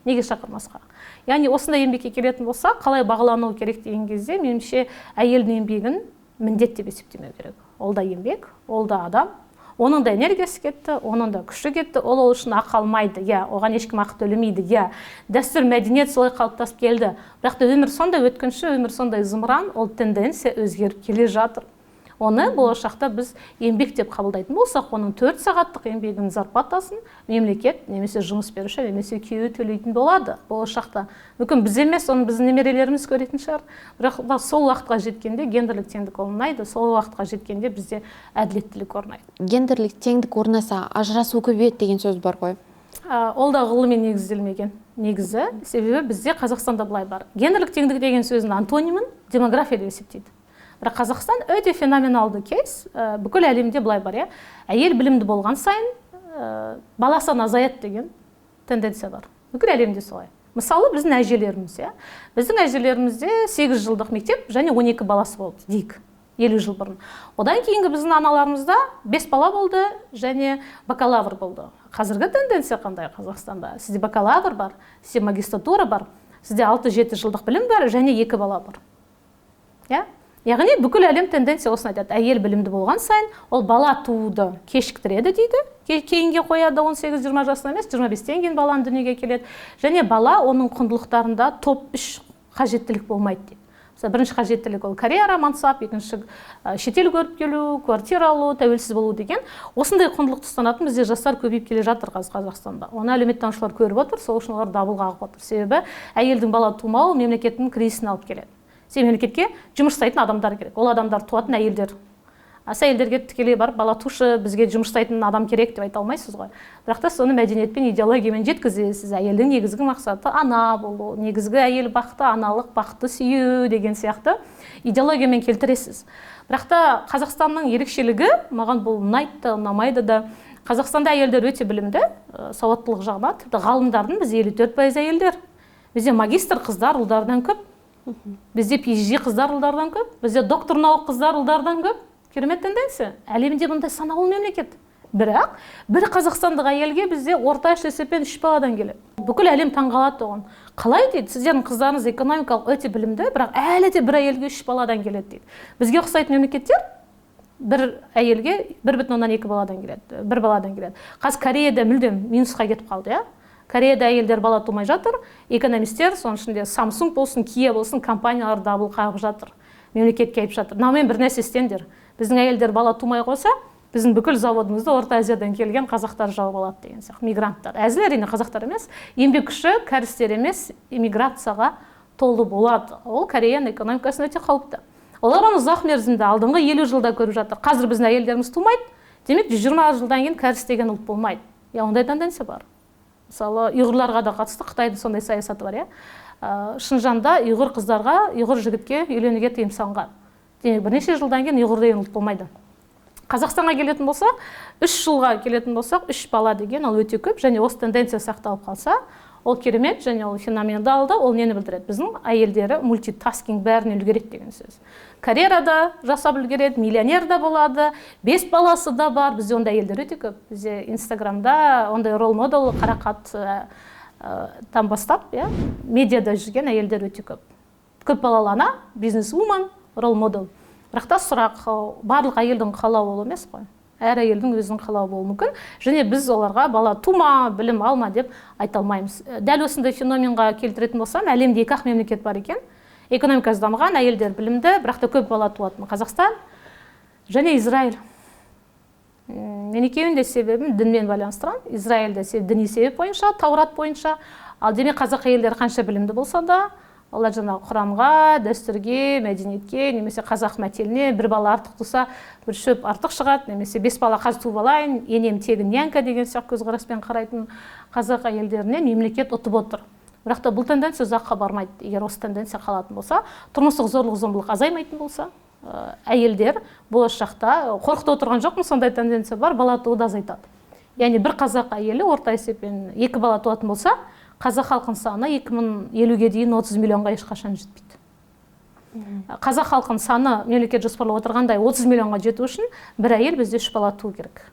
Неге шақырмасқа? Яғни осындай еңбекке келетін болса, қалай бағалануы керек деген кезде, меніңше әйелдің еңбегін міндет деп есептемеу керек. Ол да еңбек, ол да адам, оның да энергиясы кетті, оның да күші кетті, ол үшін ақы алмайды, оған ешкім ақы төлемейді, дәстүр, мәдениет солай қалыптасып келді. Бірақ та өмір сондай өткінші, өмір сондай зымыран, ол тенденция өзгеріп келе жатыр. Оны болашақта біз еңбек деп қабылдайтын болсақ, оның 4 сағаттық еңбегінің зарплатасын мемлекет немесе жұмыс беруші немесе күйеуі төлейтін болады болашақта. Мүмкін біз емес, оны біздің немерелеріміз көретін шығар. Бірақ сол уақытқа жеткенде гендерлік теңдік орнайды, сол уақытқа жеткенде бізде әділеттілік орнайды. Гендерлік теңдік орнаса, ажырасу көбейеді деген сөз бар ғой. Ол да ғылыми негізделмеген негізі, себебі бізде Қазақстанда былай бар. Гендерлік теңдік деген сөздің антонимін демография деп есептейді. Бірақ Қазақстан өте феноменалды кейс, бүкіл әлемде былай бар, әйел білімді болған сайын баласы азаяды деген тенденция бар. Бүкіл әлемде солай. Мысалы, біздің әжелеріміз, біздің әжелерімізде 8 жылдық мектеп және 12 баласы болды, дейік, 50 жыл бұрын. Одан кейінгі біздің аналарымызда 5 бала болды және бакалавр болды. Қазіргі тенденция қандай Қазақстанда? Сізде бакалавр бар, сізде магистратура бар, сізде 6-7 жылдық білім бар және 2 бала бар. Яғни бүкіл әлем тенденция осыны айтады. Әйел білімді болған сайын, ол бала тууды кешіктіреді дейді. Кейінге қояды 18-20 жасына емес, 25-тен кейін баланы дүниеге келеді. Және бала оның құндылықтарында топ 3 қажеттілік болмайды дейді. Мысалы, бірінші қажеттілік ол карьера, мансап, екінші шетел көріп келу, квартира алу, тәуелсіз болу деген. Осындай құндылықты ұстанатын бізде жастар көбейіп келе жатыр Қазақстанда. Оны әлеуметтанушылар көріп отыр, сол үшін олар дабыл қағып отыр. Себебі әйелдің бала тумауы мемлекеттің кризисіне алып келеді. Мемлекетке жұмыс жасайтын адамдар керек. Ол адамдар туатын әйелдер. Әйелдерге тікелей барып, бала тушы, бізге жұмыс жасайтын адам керек деп айта алмайсыз ғой. Бірақ та соны мәдениетпен, идеологиямен жеткізесіз. Әйелдің негізгі мақсаты ана болу, негізгі әйел бақыты, аналық бақытты сүю деген сияқты идеологиямен келтіресіз. Бірақ та Қазақстанның ерекшелігі, маған бұл ұнайды, ұнамайды да, Қазақстанда әйелдер өте білімді, сауаттылық жағынан, тіпті ғалымдардың бізде 54% әйелдер. Бізде магистр қыздар ұлдардан көп. Бізде PhD қыздар ұлдардан көп, бізде доктор наук қыздар ұлдардан көп. Керемет тенденция. Әлемде бұндай санаулы мемлекет. Бірақ бір қазақстандық әйелге бізде орташа есеппен 3 баладан келеді. Бүкіл әлем таңғалады оған. Қалай дейді, сіздердің қыздарыңыз экономикалық өте білімді, бірақ әлі де бір әйелге 3 баладан келеді дейді. Бізге ұқсайтын мемлекеттер бір әйелге 1,2 баладан келеді, 1 баладан келеді. Қазір Кореяда мүлдем минусқа кетіп қалды, Кореяда әйелдер бала тумай жатыр, экономистер, соның ішінде Samsung болсын, Kia болсын, компаниялар дабыл қағып жатыр, мемлекетке айып жатыр. Мынамен бір нәрсе істеңдер. Біздің әйелдер бала тумай қойса, біздің бүкіл заводымызды Орта Азиядан келген қазақтар жауып алады деген сияқты, мигранттар. Әзіл әрине қазақтар емес, еңбек күші кәрістер емес, иммиграцияға толы болады. Ол Кореяның экономикасына өте қауіпті. Олар оны ұзақ мерзімде, алдыңғы 50 жылда көріп жатыр. Қазір біздің әйелдеріміз тумайды, демек 120 жылдан кейін кәріс деген ұлт болмайды. Ондай тенденция бар. Мысалы, ұйғырларға да қатысты Қытайдың сондай саясаты бар, Шыңжанда ұйғыр қыздарға, ұйғыр жігітке үйленуге тыйым салынған. Демек, бірнеше жылдан кейін ұйғыр деген ұлт болмайды. Қазақстанға келетін болсақ, 3 жылға келетін болсақ, 3 бала деген ол өте көп, және осы тенденция сақталып қалса, ол керемет, және ол феноменалды, ол нені білдіреді? Біздің әйелдері мультитаскинг бәріне үлгереді деген сөз. Карьерада жасап үлгереді, миллионер да болады, 5 баласы да бар, бізде ондай әйелдер өте көп. Бізде Инстаграмда ондай рол модел, қарақат там бастап, медиада жүрген әйелдер өте көп. Көп балалы ана, бизнес-вумен, рол модел. Бірақ та сұрақ, барлық әйелдің қалауы ол емес қой. Әр әйелдің өзінің қалауы болуы мүмкін. Және біз оларға бала тума, білім алма деп айта алмаймыз. Дәл осындай феноменға келтіретін болсам, әлемде 2 мемлекет бар екен. Экономикасы дамыған, әйелдер білімді, бірақ та көп бала туатын Қазақстан және Израиль. Мен екеуінде себебім дінмен байланыстырам. Израильде діни себеп бойынша, Таурат бойынша. Ал демек қазақ әйелдері қанша білімді болса да, олар жаңағы құрамға, дәстүрге, мәдениетке, немесе қазақ мәтеліне бір бала артық туса, бір шөп артық шығады, немесе 5 бала қазір туып алайын, енем тегін нянька деген сияқты көзқараспен қарайтын қазақ әйелдеріне мемлекет ұтып отыр. Бірақ та бұл тенденция ұзаққа бармайды. Егер осы тенденция қалатын болса, тұрмыстық зорлық-зомбылық азаймайтын болса, әйелдер болашақта қорқыт отырған жоқпын, сондай тенденция бар, бала тууды азайтады. Яғни бір қазақ әйелі орта есеппен 2 бала туатын болса, қазақ халқының саны 2050-ге дейін 30 миллионға ешқашан жетпейді. Қазақ халқының саны мемлекет жоспарлап отырғандай 30 миллионға жету үшін бір әйел бізде 3 бала туу керек.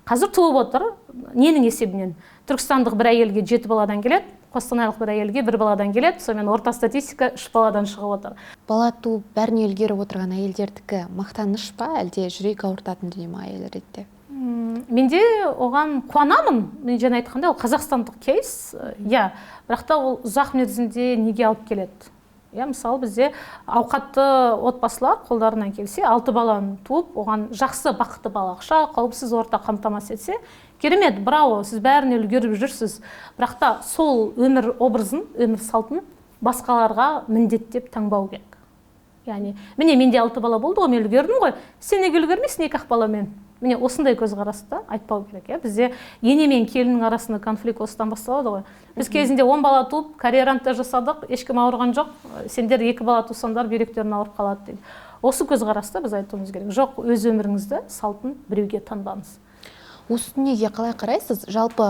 Қазір туып отыр, ненің есебінен? Түркістандық бір әйелге 7 баладан келеді, қостанайлық бір әйелге 1 баладан келеді, сонымен орта статистика 3 баладан шығып отыр. Бала туып бәріне үлгеріп отырған әйелдердікі мақтаныш па, әлде жүрек ауыртатын дүние ма әйел ретінде? Менде оған қуанамын. Мен жаңа айтқандай, ол қазақстандық кейс, бірақ та ол ұзақ мерзімде неге алып келеді? Мысалы бізде ауқатты отбасылар қолдарынан келсе, 6 баланы туып, оған жақсы бақытты балақша, қауіпсіз орта қамтамасыз етсе, керемет, браво, сіз бәріне үлгеріп жүрсіз. Бірақ та сол өмір образын, өмір салтын басқаларға міндеттеп таңбау керек. Яғни, міне менде 6 бала болды, мен үлгердім ғой, сен неге үлгермейсің 2 баламен? Міне осындай көзқарасты айтпау керек. Бізде ене мен келіннің арасында конфликт осыдан басталады ғой. Біз кезінде 10 бала туып, карьерантта жасадық, ешкім ауырған жоқ, сендер 2 бала тусаңдар бүйректерің ауырып қалады дейді. Осы көзқарасты біз айтуымыз керек. Жоқ, өз өміріңізді, салтын біреуге таңдаңыз. Осы дүниеге қалай қарайсыз? Жалпы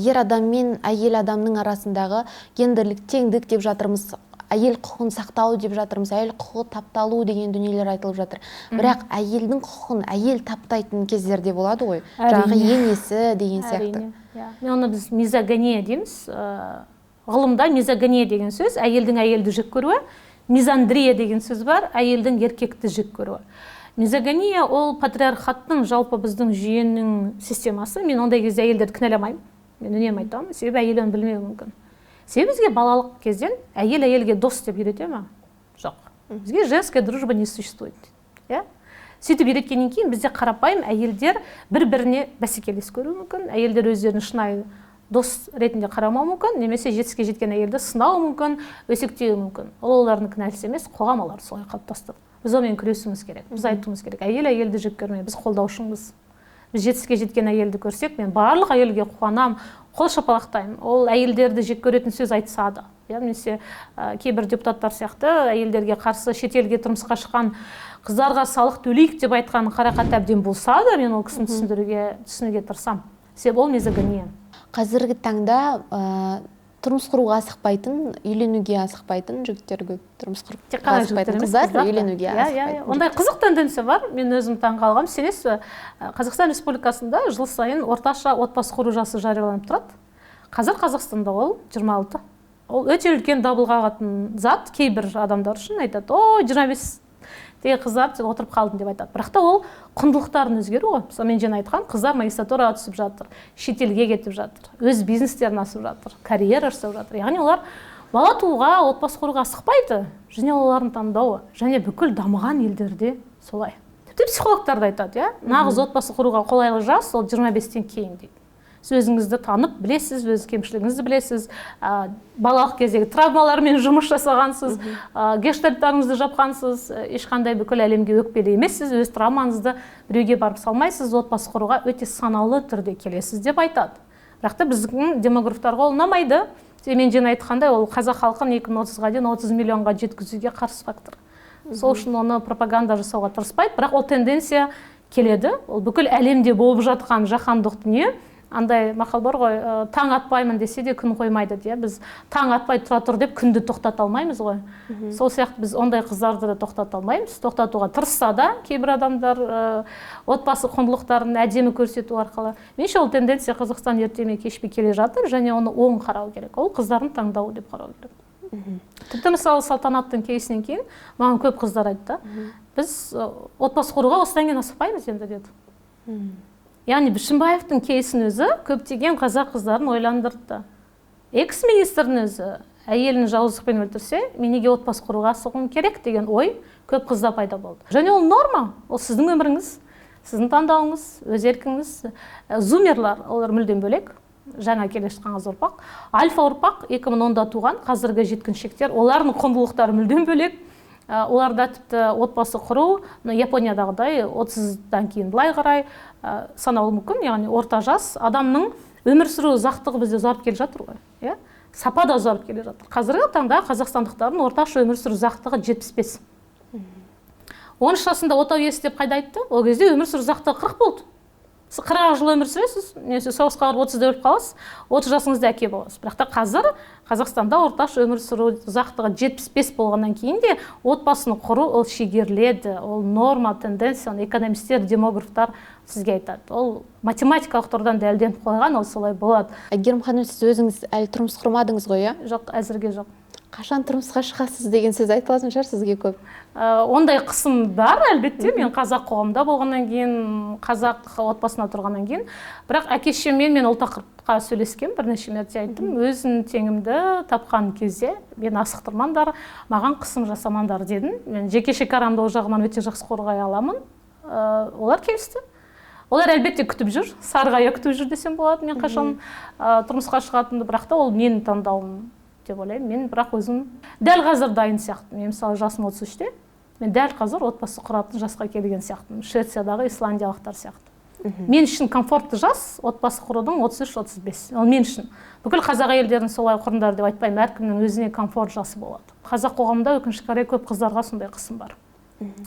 ер адам мен әйел адамның арасындағы гендерлік теңдік деп жатырмыз, әйел құқығын сақтау деп жатырмыз, әйел құқығы тапталу деген дүниелер айтылып жатыр. Бірақ әйелдің құқығын әйел таптайтын кездерде болады ғой. Жаңағы енесі деген сияқты. Мен оны біз мизогония дейміз. Ғылымда мизогония деген сөз әйелдің әйелді жек көруі, мизандрия деген сөз бар, әйелдің еркекті жек көруі. Мизогония ол патриархаттың жалпы біздің жүйенің системасы. Мен ондай кезде әйелдерді кінәламаймын. Мен үнемі айтамын, себебі әйел оны білмеуі мүмкін. Себебі бізге балалық кезден әйел әйелге дос деп үйрете ме? Жоқ. Бізге женская дружба не существует. Сөйтіп үйреткеннен кейін бізде қарапайым әйелдер бір-біріне бәсекелес көруі мүмкін, әйелдер өздерін шынайы дос ретінде қарамауы мүмкін, немесе жетістікке жеткен әйелді сынауы мүмкін, өсектеуі мүмкін. Ол олардың кінәсі емес, қоғам олар солай қалыптастырды. Біз онымен күресуіміз керек, біз айтуымыз керек. Әйел әйелді жек көрмей, біз қолдаушымыз. Біз жетістікке жеткен әйелді көрсек, мен барлық әйелге қуанам, қол шапалақтаймын. Ол әйелдерді жек көретін сөз айтсады. Немесе кейбір депутаттар сияқты әйелдерге қарсы шетелге тұрмысқа шыққан қыздарға салық төлейік деп айтқан қарақат әбден болса да, мен ол кісіні түсінуге тырысамын. Себебі ол мизогония. Қазіргі таңда тұрмыс құруға асықпайтын, үйленуге асықпайтын жігіттер көп. Тұрмыс құруға асықпайтын қыздар үйленуге асықпайтын. Ондай қызық тенденция бар. Мен өзім таңғалғам. Сенесіз, Қазақстан Республикасында жыл сайын орташа отбасы құру жасы жарияланып тұрады. Қазір Қазақстанда ол 26. Ол өте үлкен дабыл қағатын зат. Кейбір адамдар үшін айтады, о, 25 қыздар отырып қалдым деп айтады. Бірақ та ол құндылықтарын өзгеру ғой. Мысалы мен жаңа айтқан, қыздар магистратураға түсіп жатыр, шетелге кетіп жатыр, өз бизнестерін ашып жатыр, карьера жасап жатыр. Яғни олар бала тууға, отбасы құруға асықпайды. Және олардың таңдауы, және бүкіл дамыған елдерде солай. Тіпті психологтар да айтады, нағыз отбасы құруға қолайлы жас ол 25-тен кейін дейді. Сіз өзіңізді танып білесіз, өз кемшілігіңізді білесіз, балалық кездегі травмалармен жұмыс жасағансыз, гештальттарыңызды жапқансыз, ешқандай бүкіл әлемге өкпелі емессіз, өз травмаңызды біреуге барып салмайсыз, отбасы құруға өте саналы түрде келесіз деп айтады. Бірақ та біздің демографтарға ол ұнамайды. Мен жаңа айтқандай, ол қазақ халқын 2030-ға дейін 30 миллионға жеткізуге қарсы фактор. Сол үшін оны пропаганда жасауға тырыспайды, бірақ ол тенденция келеді. Ол бүкіл әлемде болып жатқан жаһандық дүние. Андай мақал бар ғой, таң атпаймын десе де күн қоймайды деп. Біз таң атпай тұра тұр деп күнді тоқтата алмаймыз ғой. Сол сияқты біз ондай қыздарды да тоқтата алмаймыз. Тоқтатуға тырысса да кейбір адамдар отбасы құндылықтарын әдемі көрсету арқылы. Меніңше ол тенденция Қазақстан ертеме кешпей келе жатыр, және оны оң қарау керек. Ол қыздардың таңдауы деп қарау керек. Тіпті мысалы салтанаттың кейсінен кейін маған көп қыздар айтты, біз отбасы құруға осыдан кейін асықпаймыз енді деді. Яғни Бішімбаевтың кейсін өзі көптеген қазақ қыздарын ойландырды. Экс-министрдің өзі әйелін жауыздықпен өлтірсе, мен неге отбасы құруға асығуым керек деген ой көп қызда пайда болды. Және ол норма, ол сіздің өміріңіз, сіздің таңдауыңыз, өз еркіңіз. Зумерлар, олар мүлдем бөлек, жаңа келе жатқан ұрпақ. Альфа ұрпақ 2010-да туған қазіргі жеткіншектер, олардың құндылықтары мүлдем бөлек. Оларда тіпті отбасы құру Япониядағыдай 30-дан кейін былай қарай санауы мүмкін. Яғни орта жас адамның өмір сүру ұзақтығы бізде ұзарып келе жатыр ғой. Сапа да ұзарып келе жатыр. Қазіргі таңда қазақстандықтардың орташа өмір сүру ұзақтығы 75. 13 жасында отау иесі деп қайда айтты? Ол кезде өмір сүру ұзақтығы 40 болды. 40 жыл өмір сүресіз, немесе соғысқа барып 30-да өліп қаласыз, 30 жасыңызда әке боласыз. Бірақ та қазір Қазақстанда орташа өмір сүру ұзақтығы 75 болғаннан кейін де отбасын құру ол шегеріледі, ол норма, тенденция, экономистер, демографтар сізге айтады. Ол математикалық тұрғыдан дәлелденіп қойған, ол солай болады. Әйгерім ханым, сіз өзіңіз әлі тұрмыс құрмадыңыз ғой, Жоқ, әзірге жоқ. Қашан тұрмысқа шығасыз деген сөз айтылатын шығар сізге көп. Ондай қысым бар, әлбетте. Мен қазақ қоғамда болғаннан кейін, қазақ отбасына тұрғаннан кейін. Бірақ әке-шешеммен мен ол тақырыпқа сөйлескен, бірнеше мәрте айттым. Өзін теңімді тапқан кезде мен асықтырмаңдар, маған қысым жасамаңдар дедім. Мен жеке шекарамды ол жағынан өте жақсы қорғай аламын. Олар келісті. Олар әлбетте күтіп жүр, сарғая күтіп жүр десем болады. Мен қашан тұрмысқа шығатынды, бірақ та ол менің таңдауым деп ойлаймын. Мен бірақ өзім дәл қазір дайын сияқты. Мен мысалы жасым 33-те, мен дәл қазір отбасы құратын жасқа келген сияқтымын. Швециядағы исландиялықтар сияқты. Мен үшін комфортты жас отбасы құрудың 33-35. Ол мен үшін. Бүкіл қазақ әйелдерін солай құрыңдар деп айтпаймын, әркімнің өзіне комфорт жасы болады. Қазақ қоғамында өкінішке қарай көп қыздарға сондай қысым бар.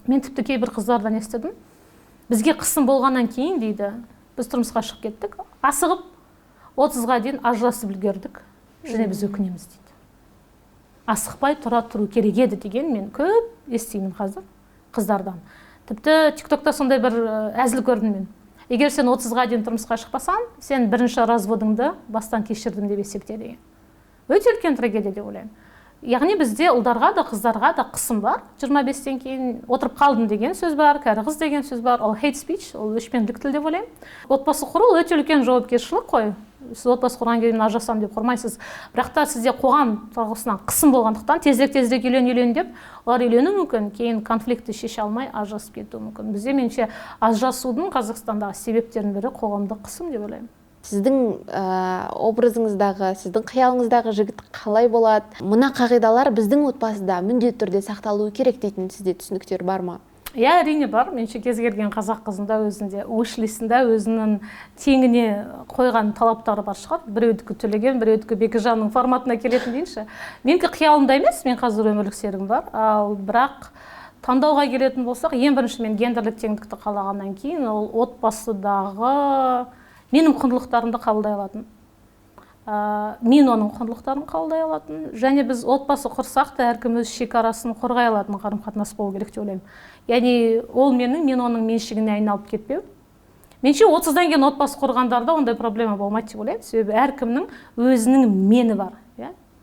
Мен тіпті кейбір қыздардан естідім. Бізге қысым болғаннан кейін дейді, біз тұрмысқа шығып кеттік, асығып 30-ға дейін ажырасып үлгердік, және біз өкінеміз дейді. Асықпай тұру керек еді деген мен көп естимін қазір қыздардан. Тіпті TikTokта сондай бір әзіл көрдім мен. Егер сен 30-ға дейін тұрмысқа шықпасаң, сен бірінші разводыңды бастан кешірдің деп есепте деген. Өте үлкен трагедия деп ойлаймын. яғни бізде ұлдарға да қыздарға да қысым бар. 25-тен кейін отырып қалдым деген сөз бар, кәрі қыз деген сөз бар. Ол hate speech, ол өшпенділік тіл деп ойлаймын. Отбасы құру өте үлкен жауапкершілік қой. Сіз отбасы құрған кезде ажырасамын деп құрмайсыз. Бірақ та сізде қоғам тұрғысынан қысым болғандықтан тезірек үйлен деп, олар үйленуі мүмкін, кейін конфликтті шеше алмай ажырасып кетуі мүмкін. Бізде меніңше ажырасудың Қазақстандағы себептерінің бірі қоғамдық қысым деп ойлаймын. Сіздің образыңыздағы, сіздің қиялыңыздағы жігіт қалай болады? Мына қағидалар біздің отбасыда міндетті түрде сақталуы керек дейтін сізде түсініктер бар ма? Иә, әрине бар. Меніңше кез келген қазақ қызында өзінде уиш-листінде өзінің теңіне қойған талаптары бар шығар. Біреудікі төлеген, біреудікі Бекежанның форматына келетін дейінші. Менікі қиялымда емес, мен қазір өмірлік серігім бар. Ал бірақ таңдауға келетін болсақ, ең бірінші мен гендерлік теңдікті қалағаннан кейін ол отбасыдағы менің құндылықтарымды қабылдай алатын. Мен оның құндылықтарын қабылдай алатын. Және біз отбасы құрсақ та әркім өз шекарасын қорғай алатын қарым-қатынас болу керек деп ойлаймын. Яғни ол мен оның меншігіне айналып кетпеу. Менше 30-дан кейін отбасы құрғандарда ондай проблема болмайды деп ойлаймын. Себебі әркімнің өзінің мені бар.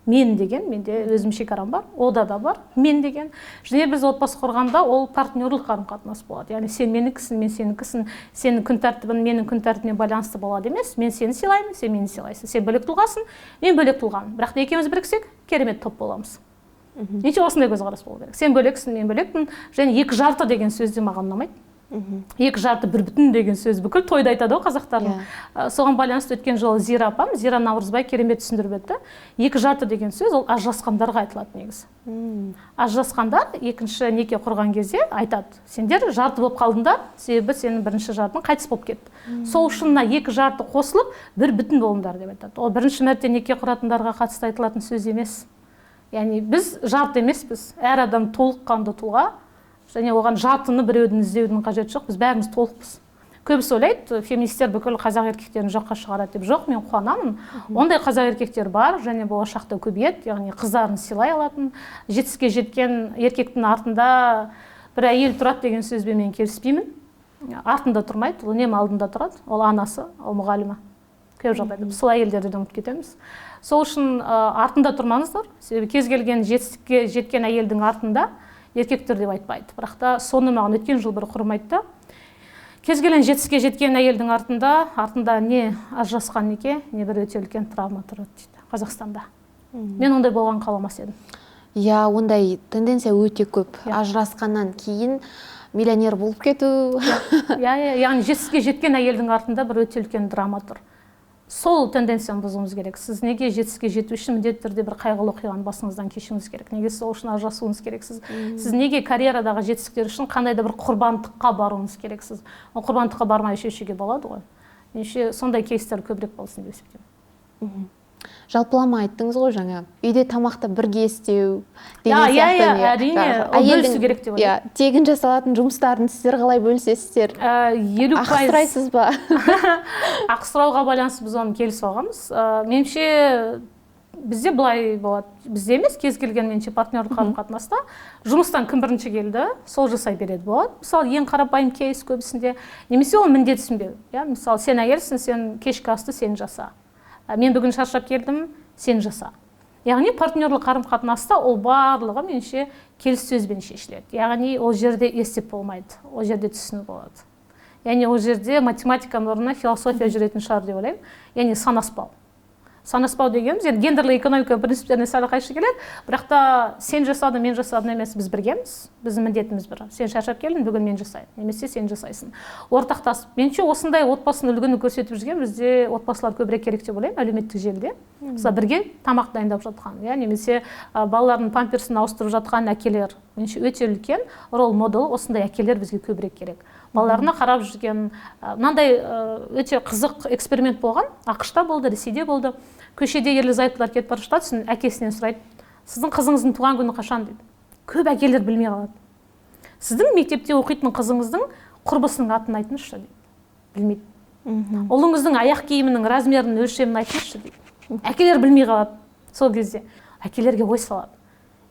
Мен деген, менде өзім шекарам бар, ода да бар, мен деген. Және біз отбасы құрғанда ол партнерлік қарым-қатынас болады. Яғни сен менікісің, мен сенікісің, сенің күн тәртібің менің күн тәртібіме байланысты болады емес. Мен сені сыйлаймын, сен мені сыйлайсың. Сен бөлек тұлғасың, мен бөлек тұлғамын. Бірақ екеуміз біріксек, керемет топ боламыз. Менше осындай көзқарас болу керек. Сен бөлексің, мен бөлекпін. Және екі жарты деген сөз де маған ұнамайды. Екі жарты бір бүтін деген сөз бүкіл тойда айтады ғой қазақтардың. Соған байланысты өткен жолы Зира апам, Зира Наурызбай керемет түсіндіріп өтті. Екі жарты деген сөз ол ажырасқандарға айтылады негізі. Ажырасқандар екінші неке құрған кезде айтады: сендер жарты болып қалдыңдар, себебі сенің бірінші жартың қайтыс болып кетті. Сол үшін екі жарты қосылып бір бүтін болыңдар деп айтады. Ол бірінші мәрте неке құратындарға қатысты айтылатын сөз емес. Яғни біз жарты емеспіз. Әр адам толыққанды тұлға. Және оған жартыны біреудің іздеудің қажеті жоқ, біз бәріміз толықпыз. Көбісі ойлайды, феминистер бүкіл қазақ еркектерін жоққа шығарады деп. Жоқ, мен қуанамын. Ондай қазақ еркектер бар, және болашақта көбейеді, яғни қыздарын сыйлай алатын, жетістікке жеткен еркектің артында бір әйел тұрады деген сөзбен мен келіспеймін. Артында тұрмайды, ол үнемі алдында тұрады, ол анасы, ол мұғалима. Көп жағдайда біз сол әйелдерді ұмытып кетеміз. Сол үшін артында тұрмаңыздар, себебі кез келген жетістікке жеткен әйелдің артында еркектер деп айтпайды. Бірақ та соны маған өткен жыл бір құрмайды да. Кез келген жетістікке жеткен әйелдің артында не ажырасқан неке, не бір өте үлкен травма тұрады дейді Қазақстанда. Мен ондай болған қаламас едім. Иә, ондай тенденция өте көп. Ажырасқаннан кейін миллионер болып кету. Яғни жетістікке жеткен әйелдің артында бір өте үлкен драма тұр. Сол тенденцияны бұзуымыз керек. Сіз неге жетістікке жету үшін міндетті түрде бір қайғылы оқиғаны басыңыздан кешуіңіз керек? Неге сол үшін ажырасуыңыз керексіз? Сіз неге карьерадағы жетістіктер үшін қандай да бір құрбандыққа баруыңыз керексіз? Ол құрбандыққа бармай шешуге болады ғой. Меніңше сондай кейстер көбірек болсын деп есептеймін. Жалпылама айттыңыз ғой жаңа. Үйде тамақты бірге істеу деген сияқты. Әрине, ол бөлісу керек деп ойлаймын. Тегін жасалатын жұмыстарын сіздер қалай бөлісесіздер? 50% ақы сұрайсыз ба? Ақы сұрауға байланысты біз оны келісіп алғанбыз. Меніңше бізде былай болады. Бізде емес, кез келген меніңше партнерлік қарым-қатынаста жұмыстан кім бірінші келді, сол жасай береді болады. Мысалы, ең қарапайым кейс көбісінде, немесе ол міндетсінбеу. Мысалы, сен әйелсің, сен кешкі асты сен жаса. Мен бүгін шаршап келдім, сен жаса. Яғни партнерлік қарым-қатынаста ол барлығы меніңше келіссөзбен шешіледі. Яғни ол жерде есеп болмайды, ол жерде түсіну болады. Яғни ол жерде математиканың орнына философия жүретін шығар деп ойлаймын. Яғни санаспау. Санаспау дегеніміз, гендерлік экономика принциптеріне сәл қайшы келеді, бірақ та сен жасадың, мен жасадым емес, біз біргеміз, біздің міндетіміз бір. Сен шаршап келдің, бүгін мен жасаймын, немесе сен жасайсың. Ортақтасып. Меніңше осындай отбасының үлгіні көрсетіп жүрген бізде отбасылар көбірек керек деп ойлаймын, әлеуметтік желіде. Мысалы, бірге тамақ дайындап жатқан, немесе балалардың памперсін ауыстырып жатқан әкелер. Меніңше өте үлкен рол модел, осындай әкелер бізге көбірек керек. Балаларына қарап жүрген, мынандай өте қызық эксперимент болған, ақш-та болды, Ресейде болды. Көшеде ерлі-зайыптылар кетіп бара жатады, сосын әкесінен сұрайды: сіздің қызыңыздың туған күні қашан дейді. Көп әкелер білмей қалады. Сіздің мектепте оқитын қызыңыздың құрбысының атын айтыңызшы дейді. Білмейді. Ұлыңыздың аяқ киімінің размерін, өлшемін айтыңызшы дейді. Әкелер білмей қалады. Сол кезде әкелерге ой салады: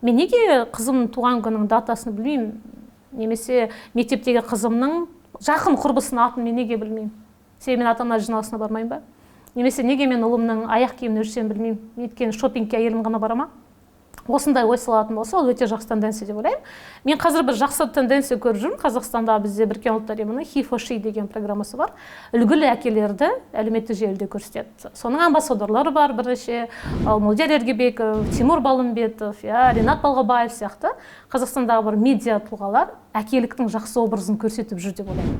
мен неге қызымның туған күнінің датасын білмеймін? Немесе мектептегі қызымның жақын құрбысының атын мен неге білмеймін? Себебі мен ата-ана жиналысына бармаймын ба? Немесе неге мен ұлымның аяқ киімін өлшемін білмеймін? Өйткені шопингке әйелім ғана бара ма? осындай ой салатын болса, ол өте жақсы тенденция деп ойлаймын. Мен қазір бір жақсы тенденция көріп жүрмін. Қазақстанда бізде Біріккен ұлттар ұйымының He for She деген программасы бар. Үлгілі әкелерді әлеуметтік желіде көрсетеді. Соның амбассадорлары бар бірнеше, Молдияр Ергебеков, Тимур Балымбетов, Ринат Балғабаев сияқты Қазақстандағы бір медиа тұлғалар әкеліктің жақсы образын көрсетіп жүр деп ойлаймын.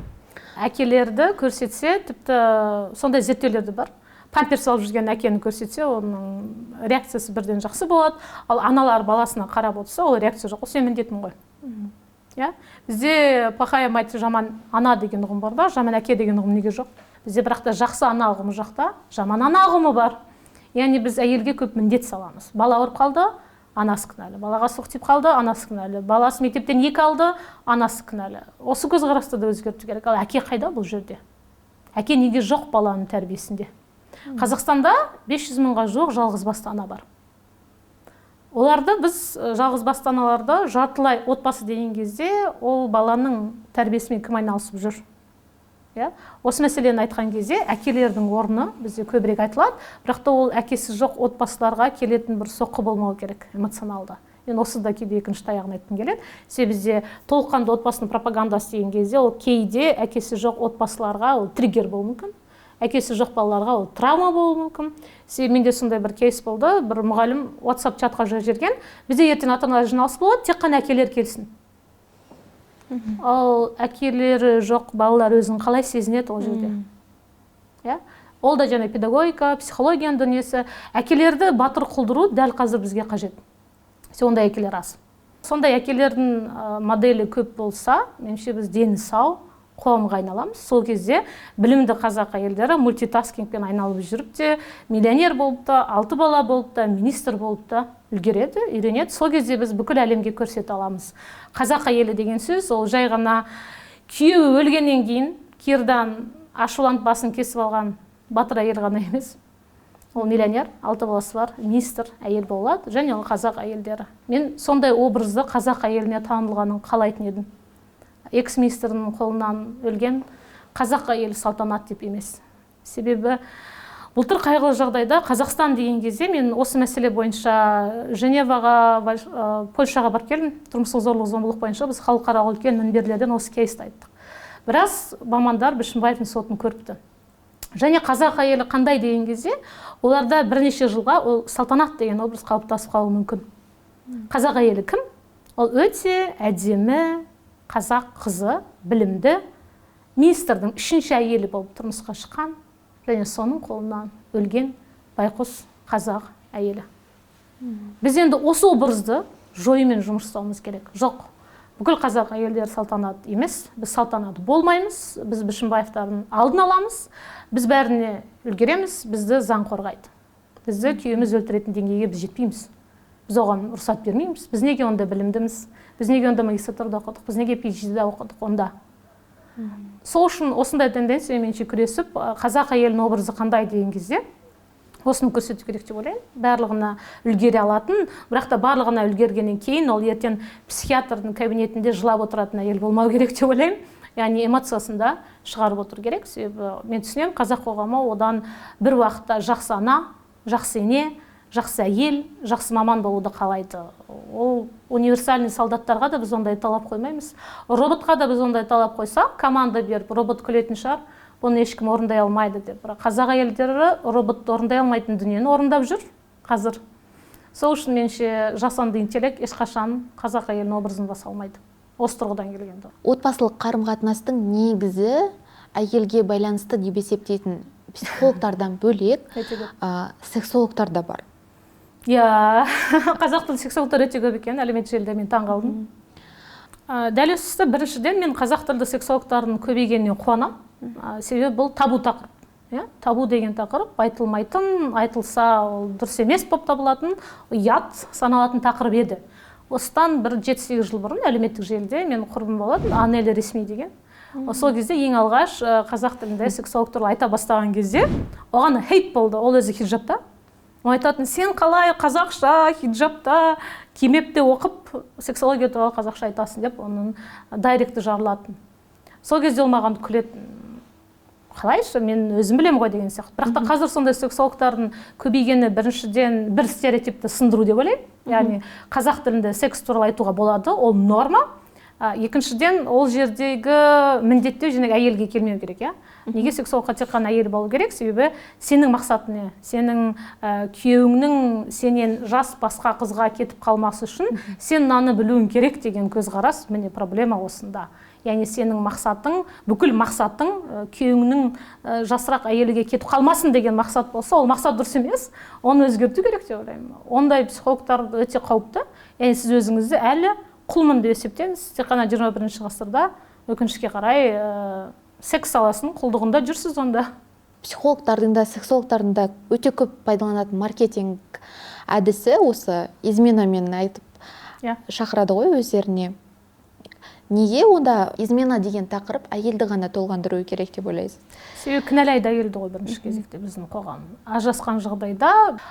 Әкелерді көрсетсе, тіпті сондай зерттеулер де бар. Памперс алып жүрген әкені көрсетсе, оның реакциясы бірден жақсы болады. Ал аналар баласына қарап отырса, ол реакция жоқ. Сен міндетің ғой. Бізде плохая мать, жаман ана деген ұғым бар да, жаман әке деген ұғым неге жоқ? Бізде бірақ та жақсы ана ұғымы жақта, жаман ана ұғымы бар. Яғни біз әйелге көп міндет саламыз. Бала ауырып қалды, анасы кінәлі. Балаға суық тиіп қалды, анасы кінәлі. Баласы мектептен 2 алды, анасы кінәлі. Осы көзқарасты да өзгерту керек. Ал әке қайда бұл жерде? Әке неге жоқ баланың тәрбиесінде? Қазақстанда 500 мыңға жоқ жалғыз басты ана бар. Оларды біз жалғыз басты аналарды жартылай отбасы деген кезде ол баланың тәрбиесімен кім айналысып жүр? Осы мәселені айтқан кезде әкелердің орны бізде көбірек айтылады, бірақ та ол әкесі жоқ отбасыларға келетін бір соққы болмау керек эмоционалды. Мен осы да кейде екінші таяғын айтқым келеді. Себебі толыққанды отбасының пропагандасы деген кезде ол кейде әкесі жоқ отбасыларға ол триггер болуы мүмкін. Әкесі жоқ балаларға ол травма болуы мүмкін. Себебі менде сондай бір кейс болды. Бір мұғалім WhatsApp чатқа жіберген. Бізде ертең ата-аналар жиналыс болады, тек қана әкелер келсін. Ал әкелері жоқ балалар өзін қалай сезінеді ол жерде? Ол да жаңа педагогика, психологияның дүниесі. Әкелерді батыр қылдыру дәл қазір бізге қажет. Сондай әкелер аз. Сондай әкелердің моделі көп болса, меніңше біз дені сау қоғамға айналамыз. Сол кезде білімді қазақ әйелдері мультитаскингпен айналып жүріп те, миллионер болып та, 6 бала болып та, министр болып та үлгереді, үйренеді. Сол кезде біз бүкіл әлемге көрсете аламыз. Қазақ әйелі деген сөз, ол жай ғана күйеуі өлгеннен кейін кирдан ашуланып басын кесіп алған батыр әйел ғана емес. Ол миллионер, 6 баласы бар, министр әйел болады, және ол қазақ әйелдері. Мен сондай образды қазақ әйеліне танылғанын қалайтын едім. Экс-министрдің қолынан өлген қазақ әйелі салтанат деп емес. Себебі былтыр қайғылы жағдайда Қазақстан деген кезде мен осы мәселе бойынша Женеваға, Польшаға барып келдім. Тұрмыстық зорлық-зомбылық бойынша біз халықаралық үлкен мінберлерден осы кейсті айттық. Біраз мамандар Бішімбаевтың сотын көріпті. Және қазақ әйелі қандай деген кезде оларда бірнеше жылға ол салтанат деген образ қалыптасып қалуы мүмкін. Қазақ әйелі кім? Ол өте әдемі қазақ қызы, білімді, министрдің 3-ші әйелі болып тұрмысқа шыққан, және соның қолынан өлген байқұс қазақ әйелі. Біз енді осы образды жойымен жұмыс жасауымыз керек. Жоқ, бүкіл қазақ әйелдері салтанат емес, біз салтанат болмаймыз, біз Бішімбаевтардың алдын аламыз, біз бәріне үлгереміз, бізді заң қорғайды. Бізді күйеуіміз өлтіретін деңгейге біз жетпейміз. Біз оған рұқсат бермейміз. Біз неге онда білімдіміз? Біз неге онда магистратурада оқыдық? Біз неге PhD-да оқыдық онда? Сол үшін осындай тенденциямен күресіп, қазақ әйелінің образы қандай деген кезде осыны көрсету керек деп ойлаймын. Барлығына үлгере алатын, бірақ та барлығына үлгергеннен кейін ол ертең психиатрдың кабинетінде жылап отыратын әйел болмау керек деп ойлаймын. Яғни эмоциясында шығарып отыр керек. Себебі мен түсінемін, қазақ қоғамы одан бір уақытта жақсы ана, жақсы ене, жақсы әйел, жақсы маман болуды қалайды. Ол универсальный солдаттарға да біз ондай талап қоймаймыз. Роботқа да біз ондай талап қойсақ, команда беріп, робот күлетін шығар, бұны ешкім орындай алмайды деп. Бірақ қазақ әйелдері роботты орындай алмайтын дүниені орындап жүр қазір. Сол үшін менше жасанды интеллект ешқашан қазақ әйелінің образын баса алмайды. Осы тұрғыдан келгенде. Отбасылық қарым-қатынастың негізі әйелге байланысты деп есептейтін психологтардан бөлек сексологтар да бар. Қазақтың сексологтар өте көп екен, әлеуметтік желіде мен таң қалдым. Дәл осы біріншіден мен қазақ тілді сексологтардың көбейгеніне қуанамын. Себебі бұл табу тақырып. Табу деген тақырып айтылмайтын, айтылса ол дұрыс емес болып табылатын, ұят саналатын тақырып еді. Осыдан бір 7-8 жыл бұрын әлеуметтік желіде мен құрбым болатын, Анель Ресми деген. Сол кезде ең алғаш қазақ тілінде сексолог туралы айта бастаған кезде оған хейт болды. Ол өзі хиджабта. Айтатын, сен қалай қазақша хиджабта кимепте оқып сексология туралы қазақша айтасың деп оның дайректі жарылатын. Сол кезде ол маған күлетін. қалайшы, мен өзім білемін ғой деген сияқты. Бірақ та қазір сондай сексологтардың көбейгені біріншіден бір стереотипті сындыру деп ойлаймын. Яғни қазақ тілінде секс туралы айтуға болады, ол норма. Екіншіден, ол жердегі міндеттеу және әйелге келмеу керек, иә. Неге сексологқа тек қана әйел болу керек? Себебі сенің мақсатың не? Сенің күйеуіңнің сенен жас басқа қызға кетіп қалмасы үшін сен наны білуің керек деген көзқарас, міне проблема осында. Яғни сенің мақсатың, бүкіл мақсатың күйеуіңнің жасырақ әйелге кетіп қалмасын деген мақсат болса, ол мақсат дұрыс емес, оны өзгерту керек деп ойлаймын. Ондай психологтар өте қауіпті. Яғни сіз өзіңізді әлі құлмын деп есептеңіз. Тек қана 21 ғасырда өкінішке қарай секс саласының құлдығында жүрсіз онда. Психологтардың да, сексологтардың да өте көп пайдаланатын маркетинг әдісі осы изменамен айтып шақырады ғой өздеріне. Неге онда измена деген тақырып әйелді ғана толғандыру керек деп ойлайсыз? Себебі кінәлайды әйелді ғой бірінші кезекте біздің қоғам. Ажырасқан жағдайда,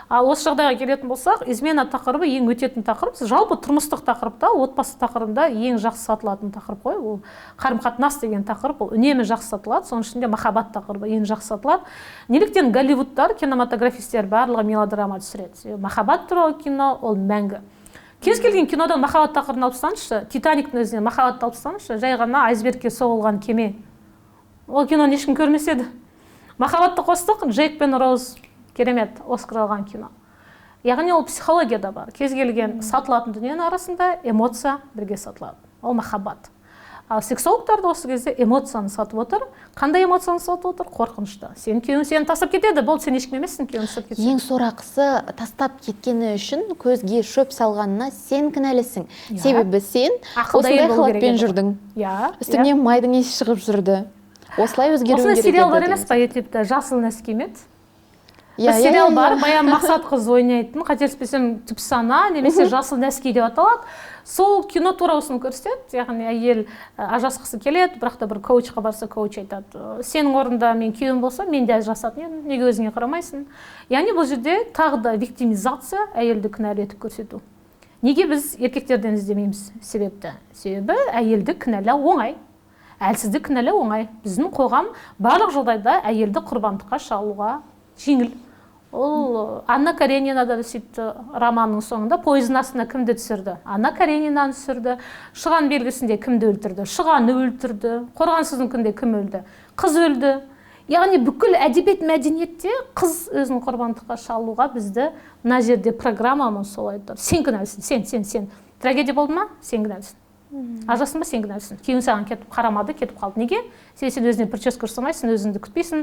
ал осы жағдайға келетін болсақ, измена тақырыбы ең өтетін тақырып. Жалпы тұрмыстық тақырыпта, отбасы тақырыбында ең жақсы сатылатын тақырып қой. Ол қарым-қатынас деген тақырып, ол үнемі жақсы сатылады. Соның ішінде махаббат тақырыбы ең жақсы сатылады. Неліктен Голливудтар, кинематографистер барлығы мелодрама түсіреді? Махаббат туралы кино ол мәңгі. Кез келген кинодан махаббат тақырыбын алып тастаңызшы, Титаниктің өзінен махаббатты алып тастаңызшы, жай ғана айсбергке соғылған кеме. Ол киноны ешкім көрмеседі. Махаббатты қостық, Джейк пен Роуз, керемет, Оскар алған кино. Яғни ол психологияда бар. Кез келген сатылатын дүниенің арасында эмоция бірге сатылады. Ол махаббат. Ал сексологтар да осы кезде эмоцияны сатып отыр. Қандай эмоцияны сатып отыр? Қорқынышты. Сен күйеуің сені тастап кетеді, бұл сен ешкім емессің, күйеуің тастап кетеді. Ең сорақысы, тастап кеткені үшін көзге шөп салғанына сен кінәлісің. Себебі сен осындай халатпен жүрдің. Үстіңнен майдың иісі шығып жүрді. Осылай өзгеру керек еді. Осындай сериал бар емес па, ютубта «Жасыл нәскемет»? Сериал бар, Баян Мақсатқызы ойнайтын, қателеспесем Түпсана немесе «Жасыл нәски» деп аталады. Сол кино турасында көрсетеді, яғни әйел ажырасқысы келеді, бірақ та бір коучқа барса, коуч айтады: сенің орнында мен күйеуім болса, мен де ажырасатын едім, неге өзіңе қарамайсың? Яғни бұл жерде тағы да виктимизация, әйелді кінәлі етіп көрсету. Неге біз еркектерден іздемейміз? Себебі әйелді кінәлау оңай, әлсізді кінәлау оңай. Біздің қоғам барлық жағдайда әйелді құрбандыққа шалуға жеңіл. Ол Анна Каренина да сөйтті, романның соңында пойыздың астына кімді түсірді? Анна Каренинаны түсірді. Шыған белгісінде кімді өлтірді? Шығаны өлтірді. Қорғансыздың күнде кім өлді? Қыз өлді. Яғни бүкіл әдебиет мәдениетте қыз өзін құрбандыққа шалуға бізді мына жерде программамыз солай тұр. Сен кінәлісің, сен. Трагедия болды ма? Сен кінәлісің. Ажырастың ба? Сен кінәлісің. Күйеуің саған кетіп қарамады, кетіп қалды. Неге? Сен өзіне прическа жасамайсың, өзіңді күтпейсің,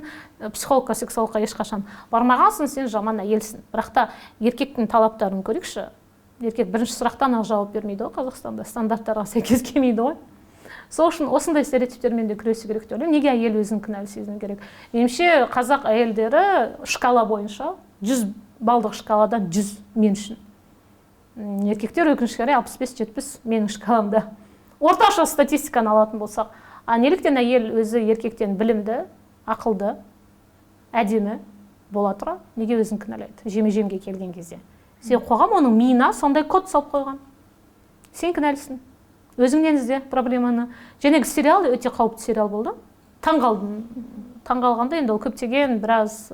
психологқа, сексологқа ешқашан бармағансың, сен жаман әйелсің. Бірақ та еркектің талаптарын көрейікші. Еркек бірінші сұрақтан ақ жауап бермейді ғой Қазақстанда, стандарттарға сәйкес келмейді ғой. Сол үшін осындай стереотиптермен де күресу керек деп ойлаймын. Неге әйел өзін кінәлі сезіну керек? Меніңше қазақ әйелдері шкала бойынша 100 балдық шкаладан 100 мен үшін. Еркектер өкінішке қарай 65-70 менің шкаламда. Орташа статистиканы алатын болсақ, неліктен әйел өзі еркектен білімді, ақылды, әдемі бола тұра, неге өзін кінәлайды? Жеме-жемге келген кезде. Себебі қоғам оның миына сондай код салып қойған. Сен кінәлісің. Өзіңнен ізде проблеманы. Жәнегі сериал өте қауіпті сериал болды. Таңғалғанда енді ол көптеген біраз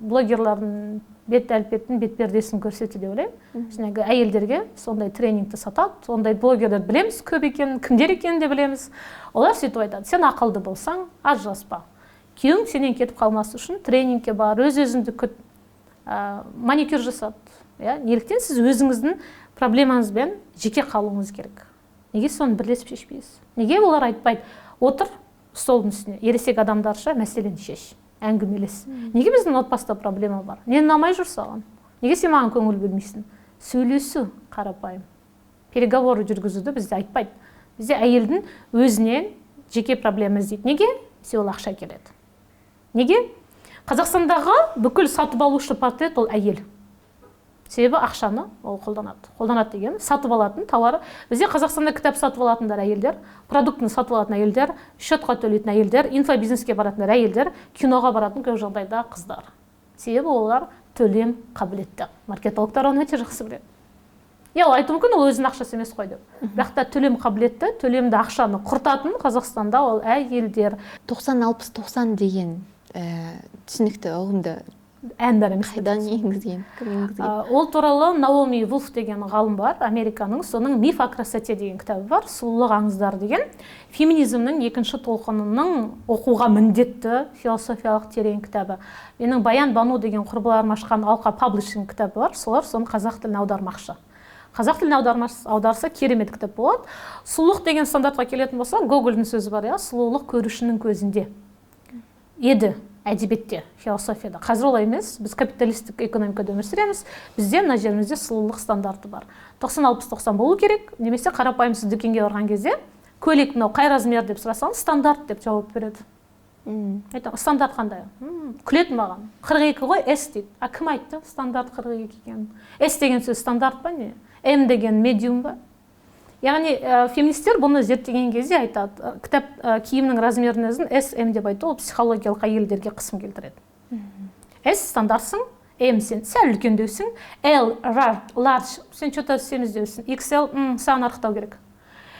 блогерлардың бет әлпетін, бет пердесін көрсетті деп ойлаймын. Жәнегі әйелдерге сондай тренингті сатады. Сондай блогерлер білеміз, көп екенін, кімдер екенін де білеміз. Олар сөйтіп айтады: сен ақылды болсаң, ажыраспа. Күйеуің сенен кетіп қалмасы үшін тренингке бар, өз-өзіңді күт, маникюр жасат. Неліктен сіз өзіңіздің проблемаңызбен жеке қалуыңыз керек? Неге соны бірлесіп шешпейсіз? Неге олар айтпайды: отыр столдың үстіне, ересек адамдарша мәселені шеш, әңгімелес. Неге біздің отбасыда проблема бар? Нені ұнамай жүр саған? Неге сен маған көңіл бөлмейсің? Сөйлесу қарапайым. Переговоры жүргізуді бізде айтпайды. Бізде әйелдің өзінен жеке проблема іздейді. Неге? Себебі ол ақша келеді. Неге? Қазақстандағы бүкіл сатып алушы портрет ол әйел. Себебі ақшаны ол қолданады. Қолданады деген сатып алатын тауары. Бізде Қазақстанда кітап сатып алатындар әйелдер, продуктыны сатып алатын әйелдер, счетқа төлейтін әйелдер, инфобизнеске баратын әйелдер, киноға баратын көп жағдайда қыздар. Себебі олар төлем қабілетті. Маркетологтар оны өте жақсы біледі. Ол айту мүмкін, ол өзінің ақшасы емес қой деп. Бірақ та төлем қабілетті, төлемді ақшаны құртатын Қазақстанда ол әйелдер. 90-60-90 деген түсінікті ұғымды ән бар емес. қайдан енгізген, кім енгізген? Ол туралы Наоми Вулф деген ғалым бар, Американың, соның «Миф о красоте» деген кітабы бар, сұлулық аңыздар деген. Феминизмнің екінші толқынының оқуға міндетті философиялық терең кітабы. Менің Баян Бану деген құрбыларым ашқан Алқа паблишинг кітабы бар, солар соны қазақ тіліне аудармақшы. Қазақ тіліне аударса керемет кітап болады. Сұлулық деген стандартқа келетін болса, Гогольдің сөзі бар, сұлулық көрушінің көзінде еді. Әдебиетте, философияда. Қазір олай емес, біз капиталистік экономикада өмір сүреміз. Бізде мына жерімізде сұлулық стандарты бар. 90-60-90 болу керек, немесе қарапайым сіз дүкенге барған кезде көйлек мынау қай размер деп сұрасаңыз, стандарт деп жауап береді. Стандарт қандай? Күлетін маған. 42 ғой, S дейді. Кім айтты? Стандарт 42 екен. S деген сөз стандарт па не? M деген медиум ба? Яғни феминистер бұны зерттеген кезде айтады, кітап киімнің размерін өзін S, M деп айтты, ол психологиялық әйелдерге қысым келтіреді. S стандартсың, M сен сәл үлкендеусің, L, large, сен что-то семіздеусің, XL саған арықтау керек.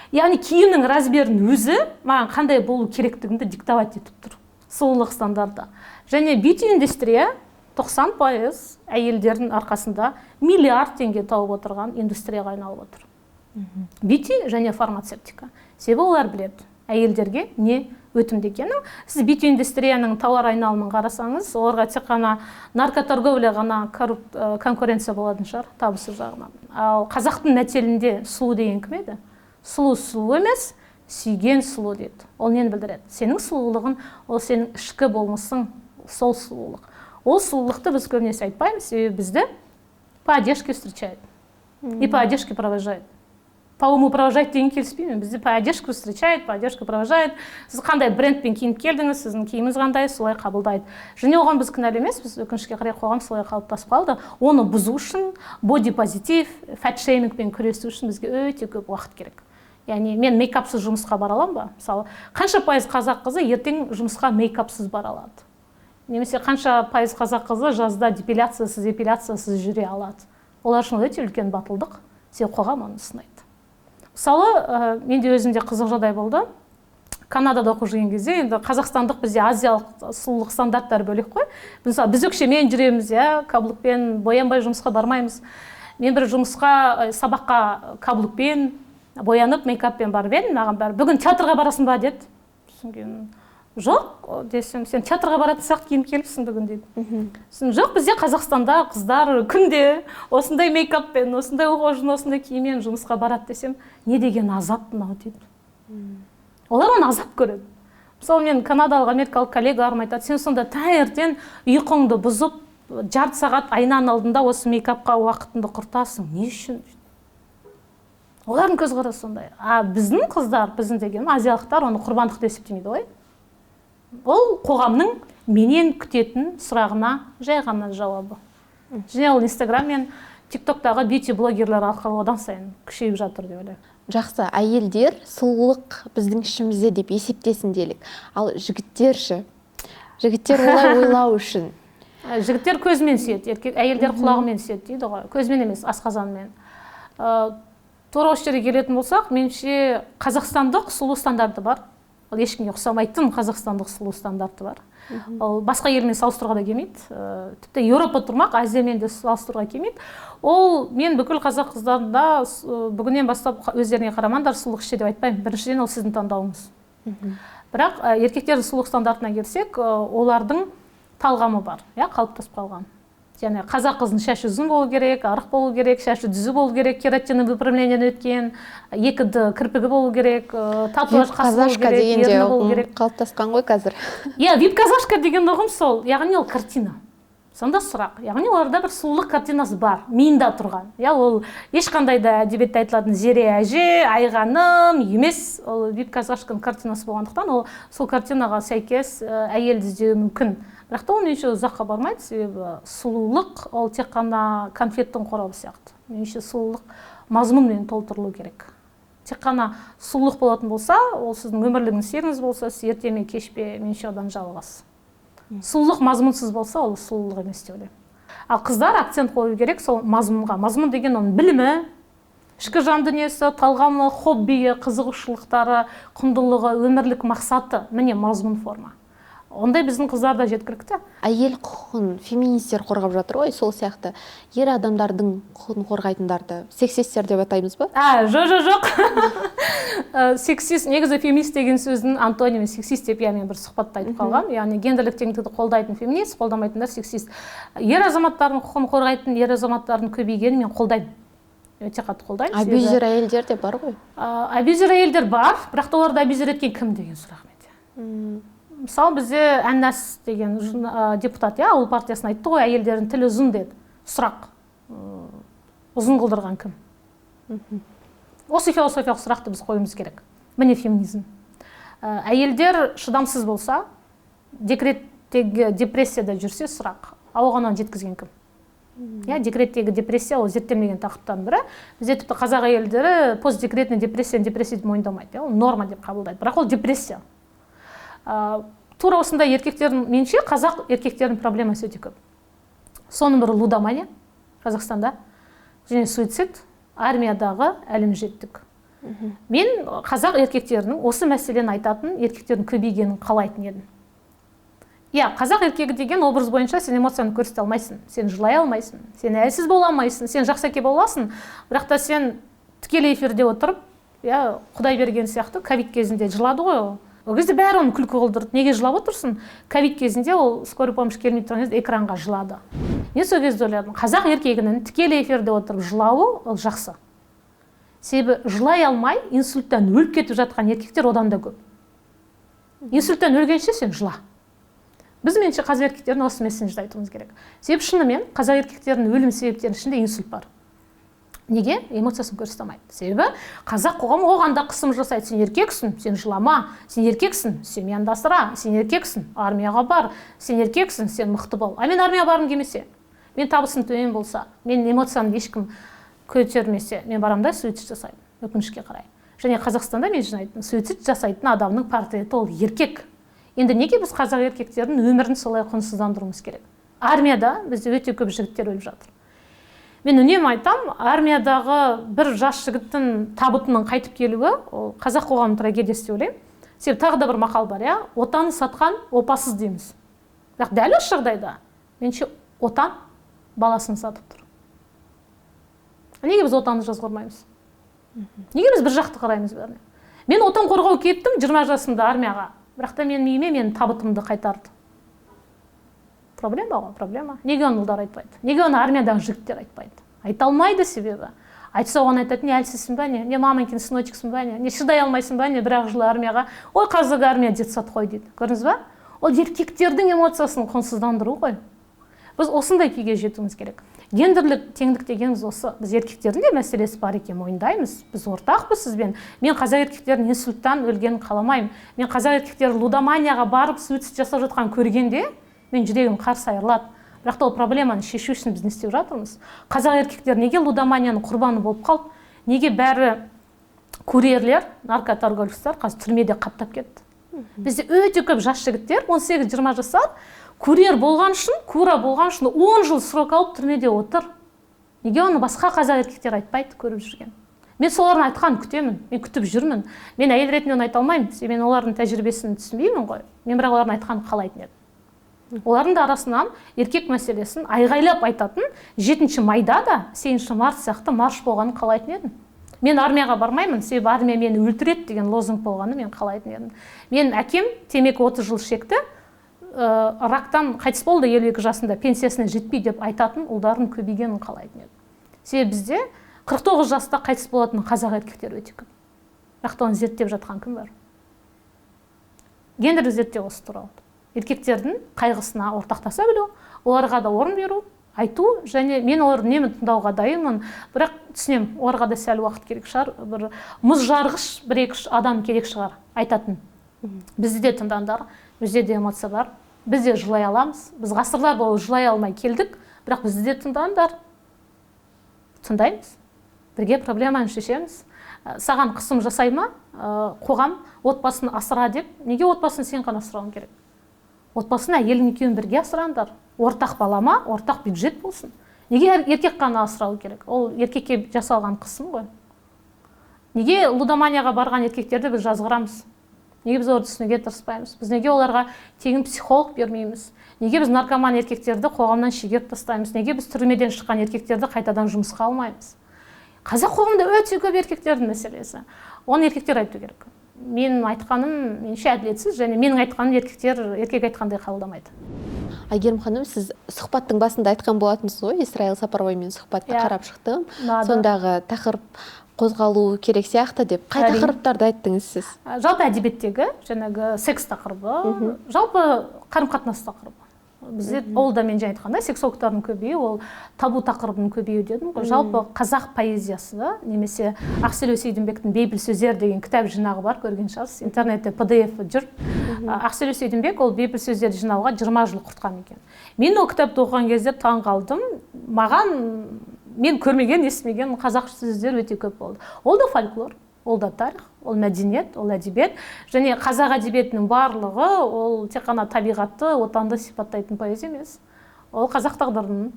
Яғни киімнің размерінің өзі маған қандай болу керектігімді диктовать етіп тұр. Сұлулық стандарты. Және beauty индустрия 90% әйелдердің арқасында миллиард теңге тауып отырған индустрияға айналып отыр. Бити және фармацевтика. Себебі олар біледі, әйелдерге не өтімді екенін. Сіз бити индустрияның тауар айналымын қарасаңыз, оларға тек қана наркоторговля ғана конкуренция болатын шығар, табысы жағынан. Ал қазақтың мәтелінде сұлу деген кім еді? Сұлу сұлу емес, сүйген сұлу дейді. Ол нені білдіреді? Сенің сұлулығың, ол сенің ішкі болмысың, сол сұлулық. Ол сұлулықты біз көбінесе айтпаймыз, себебі бізді по одежке встречают и по одежке провожают. По уму провожать деген келіспеймін. Бізді по одежке встречает, по одежке провожает. Сіз қандай брендпен киініп келдіңіз, сіздің киіміңіз қандай, солай қабылдайды. Және оған біз кінәлі емес, біз өкінішке қарай қоғам солай қалыптасып қалды. Оны бұзу үшін, боди-позитив, фәт-шеймингпен күресу үшін бізге өте көп уақыт керек. Яғни мен мейкапсыз жұмысқа бара аламын ба? Мысалы, қанша пайыз қазақ қызы ертең жұмысқа мейкапсыз бара алады? Немесе қанша пайыз қазақ қызы жазда депиляциясыз жүре алады? Олар үшін өте үлкен батылдық, себебі қоғам оны сынайды. Мысалы, менде өзімде қызық жағдай болды. Канадада оқып жүрген кезде, енді қазақстандық бізде азиялық сұлулық стандарттары бөлек қой. Біз өкшемен жүреміз, каблукпен, боянбай жұмысқа бармаймыз. Мен бір жұмысқа, сабаққа каблукпен, боянып, мейкаппен барып едім. Маған бәрі, бүгін театрға барасың ба деді. Жоқ десем, сен театрға баратын сияқты киініп келіпсің бүгін дейді. Жоқ, бізде Қазақстанда қыздар күнде осындай мейкаппен, осындай уқожын, осындай киіммен жұмысқа барады десем, не деген азап мынау дейді. Олар оны азап көреді. Мысалы, мен канадалық, америкалық коллегаларым айтады, сен сонда таңертең ұйқыңды бұзып, жарты сағат айнаның алдында осы мейкапқа уақытыңды құртасың. Не үшін? Олардың көзқарасы сондай. Біздің қыздар, біздің деген азиялықтар оны құрбандық деп есептемейді ғой. Ол қоғамның менен күтетін сұрағына жай ғана жауабы. Және ол Инстаграм мен ТикТоктағы бьюти-блогерлер арқылы одан сайын күшейіп жатыр деп ойлаймын. Жақсы, әйелдер сұлулық біздің ішімізде деп есептесін делік. Ал жігіттер ше? Жігіттер олай ойлау үшін. Жігіттер көзмен сүйеді, әйелдер құлағымен сүйеді дейді ғой. Көзмен емес, асқазанмен. Тура осы жерге келетін болсақ, меніңше қазақстандық сұлу стандарты бар. Ол ешкімге ұқсамайтын қазақстандық сұлу стандарты бар. Ол басқа елмен салыстыруға да келмейді. Тіпті Еуропа тұрмақ, Азиямен де салыстыруға келмейді. Ол мен бүкіл қазақ қыздарында бүгіннен бастап өздеріне қарамаңдар сұлулық іште деп айтпаймын. Біріншіден ол сіздің таңдауыңыз. Бірақ еркектердің сұлулық стандартына келсек, олардың талғамы бар, қалыптасып қалған. Яғни қазақ қыздың шашы ұзын болу керек, арық болу керек, шашы düzі болу керек, кератинный выпрямлениеден өткен, 2D кірпігі болу керек, татуаж қасы болу керек, ерні болу керек. Қалыптасқан ғой қазір. Вип-казашка деген ұғым сол, яғни ол картина. Сонда сұрақ, яғни оларда бір сұлулық картинасы бар, миында тұрған. Ол ешқандай да әдебиетте айтылатын Зере әже, Айғаным емес, ол вип-казашканың картинасы болғандықтан, ол сол картинаға сәйкес әйелді іздеуі мүмкін. Бірақ та ол меніңше ұзаққа бармайды, себебі сұлулық ол тек қана конфеттің қорабы сияқты. Меніңше сұлулық мазмұнмен толтырылу керек. Тек қана сұлулық болатын болса, ол сіздің өмірлігіңіз серіңіз болса, сіз ерте ме кеш пе меніңше одан жалығасыз. Сұлулық мазмұнсыз болса, ол сұлулық емес деп ойлаймын. Ал қыздар акцент қою керек сол мазмұнға. Мазмұн деген оның білімі, ішкі жан дүниесі, талғамы, хоббиі, қызығушылықтары, құндылығы, өмірлік мақсаты, міне мазмұн форма. ондай біздің қыздар да жеткілікті. Әйел құқығын феминистер қорғап жатыр ғой, сол сияқты ер адамдардың құқығын қорғайтындарды сексистер деп атаймыз ба? Жоқ. Сексист, негізі феминист деген сөздің антонимі сексист деп мен бір сұхбатта айтып қалған. Яғни гендерлік теңдікті қолдайтын феминист, қолдамайтындар сексист. Ер азаматтардың құқығын қорғайтын ер азаматтардың көбейгенін мен қолдаймын. Өте қатты қолдаймын. Абьюзер әйелдер де бар ғой. Абьюзер әйелдер бар, бірақ та оларды абьюзер еткен кім деген сұрақ менде. Мысалы бізде Әннәс деген депутат, ауыл партиясына айтты ғой, әйелдердің тілі ұзын деді. Сұрақ. Ұзын қылдырған кім? Осы философиялық сұрақты біз қоюымыз керек. Міне феминизм. Әйелдер шыдамсыз болса, декреттегі депрессияда жүрсе сұрақ. Оған жеткізген кім? Декреттегі депрессия ол зерттелмеген тақырыптардың бірі. Бізде тіпті қазақ әйелдері постдекретный депрессия деп мойындамайды. Ол норма деп қабылдайды. Бірақ ол депрессия. Тура осындай еркектердің, меніңше қазақ еркектердің проблемасы өте көп. Соның бірі лудомания Қазақстанда, және суицид, армиядағы әлімжеттік. Мен қазақ еркектерінің осы мәселені айтатын еркектердің көбейгенін қалайтын едім. Қазақ еркегі деген образ бойынша сен эмоцияны көрсете алмайсың, сен жылай алмайсың, сен әлсіз бола алмайсың, сен жақсы әке боласың, бірақ та сен тікелей эфирде отырып, Құдай берген сияқты ковид кезінде жылады ғой ол. Ол кезде бәрі оны күлкі қылдырды. Неге жылап отырсың? Ковид кезінде ол скорый помощь келмей тұрған кезде экранға жылады. Мен сол кезде ойладым, қазақ еркегінің тікелей эфирде отырып жылауы ол жақсы. Себебі жылай алмай инсульттан өліп кетіп жатқан еркектер одан да көп. Инсульттан өлгенше сен жыла. Біз меніңше қазақ еркектерін осы месседжді айтуымыз керек. Себебі шынымен қазақ еркектерінің өлім себептерінің ішінде инсульт бар. Неге? Эмоциясын көрсете алмайды. Себебі қазақ қоғамы оған да қысым жасайды. Сен еркексің, сен жылама, сен еркексің, семьяңды асыра, сен еркексің, армияға бар, сен еркексің, сен мықты бол. Мен армияға барғым келмесе, мен табысым төмен болса, мен эмоциямды ешкім көтермесе, мен барамын да суицид жасаймын, өкінішке қарай. Және Қазақстанда мен жинайтын суицид жасайтын адамның портреті ол еркек. Енді неге біз қазақ еркектердің өмірін солай құнсыздандыруымыз керек? Армияда бізде өте көп жігіттер өліп жатыр. Мен үнемі айтам, армиядағы бір жас жігіттің табытының қайтып келуі, ол қазақ қоғамының трагедиясы деп ойлаймын. Себебі тағы да бір мақал бар, отанын сатқан опасыз дейміз. Бірақ дәл осы жағдайда, меніңше отан баласын сатып тұр. Неге біз отанды жазғырмаймыз? Неге біз бір жақты қараймыз бәріне? Мен отан қорғау кеттім 20 жасымда армияға, бірақ та менің табытымды қайтарды. Проблема ғой, проблема. Неге оны ұлдар айтпайды? Неге оны армиядағы жігіттер айтпайды? Айта алмайды себебі. Айтса оған айтады, не әлсізсің ба, не маманькин сыночексің ба, не шыдай алмайсың ба, не бір-ақ жылы армияға. Ой, қазір армия детсад қой дейді. Көрдіңіз ба? Ол еркектердің эмоциясын құнсыздандыру ғой. Біз осындай күйге жетуіміз керек. Гендерлік теңдік дегеніміз осы. Біз еркектердің де мәселесі бар екенін мойындаймыз. Біз ортақпыз сізбен. Мен қазақ еркектерінің инсульттан өлгенін қаламаймын. Мен қазақ еркектері лудоманияға барып суицид жасап жатқан көргенде мен жүрегім қарс айырылады. Бірақ та ол проблеманы шешу үшін біз не істеп жатырмыз? Қазақ еркектер неге лудоманияның құрбаны болып қалды? Неге бәрі курьерлер, наркоторговецтер қазір түрмеде қаптап кетті? Бізде өте көп жас жігіттер 18-20 жасар курьер болған үшін, кура болған үшін 10 жыл срок алып түрмеде отыр. Неге оны басқа қазақ еркектер айтпайды көріп жүрген? Мен солардың айтқанын күтемін, мен күтіп жүрмін. Мен әйел ретінде оны айта алмаймын, себебі мен олардың тәжірибесін түсінбеймін ғой. Мен бірақ олардың айтқанын қалайтын едім. Олардың да арасынан еркек мәселесін айғайлап айтатын 7 майда да 8 март сияқты марш болғанын қалайтын едім. Мен армияға бармаймын, себебі армия мені өлтіреді деген лозунг болғаны мен қалайтын едім. Мен әкем темекі 30 жыл шекті, рактан қайтыс болды 52 жасында, пенсиясына жетпей деп айтатын ұлдардың көбейгенін қалайтын едім. Себебі бізде 49 жаста қайтыс болатын қазақ еркектер өте көп. Бірақ та оны зерттеп жатқан кім бар? Гендерлік зерттеу осы туралы. Еркектердің қайғысына ортақтаса білу, оларға да орын беру, айту, және мен оларды үнемі тыңдауға дайынмын, бірақ түсінем, оларға да сәл уақыт керек шығар, бір мұз жарғыш, 1-2 адам керек шығар айтатын. Бізде де тыңдандар, бізде де эмоция бар, біз де жылай аламыз, біз ғасырлар бойы жылай алмай келдік, бірақ бізде де тыңдандар. Тыңдаймыз, бірге проблеманы шешеміз. Саған қысым жасай ма, қоғам отбасын асыра деп, неге отбасын сен ғана асырауың керек? Отбасына әйелің екеуін бірге асыраңдар. Ортақ балама, ортақ бюджет болсын. Неге еркек қана асырау керек? Ол еркекке жасалған қысым ғой. Неге лудоманияға барған еркектерді біз жазғырамыз? Неге біз оларды түсінуге тырыспаймыз? Біз неге оларға тегін психолог бермейміз? Неге біз наркоман еркектерді қоғамнан шегеріп тастаймыз? Неге біз түрмеден шыққан еркектерді қайтадан жұмысқа алмаймыз? Қазақ қоғамында өте көп еркектердің мәселесі. Оны еркектер айту керек. Менің айтқаным меніңше әділетсіз, және менің айтқаным еркек айтқандай қабылдамайды. Айгерім ханым, сіз сұхбаттың басында айтқан болатынсыз ғой, Исраил Сапарбаймен сұхбатты қарап шықтым. Сондағы тақырып қозғалу керек сияқты деп. Қай тақырыптарды айттыңыз сіз? Жалпы әдебиеттегі, жаңағы секс тақырыбы, жалпы қарым-қатынас тақырыбы. Бізде ол да мен жаңа айтқандай сексологтардың көбеюі, ол табу тақырыбының көбеюі дедім ғой. Жалпы қазақ поэзиясы, немесе Ақселеу Сейдімбектің Бейбіл сөздер деген кітап жинағы бар, көрген шығарсыз, интернетте PDF жүр. Ақселеу Сейдімбек ол Бейбіл сөздерді жинауға 20 жыл құртқан екен. Мен ол кітапты оқыған кезде таң қалдым. Мен көрмеген, естімеген қазақ сөздер өте көп болды. Ол да фольклор, ол да тарих, ол мәдениет, ол әдебиет, және қазақ әдебиетінің барлығы ол тек қана табиғатты, отанды сипаттайтын поэзия емес. Ол қазақ тағдырының,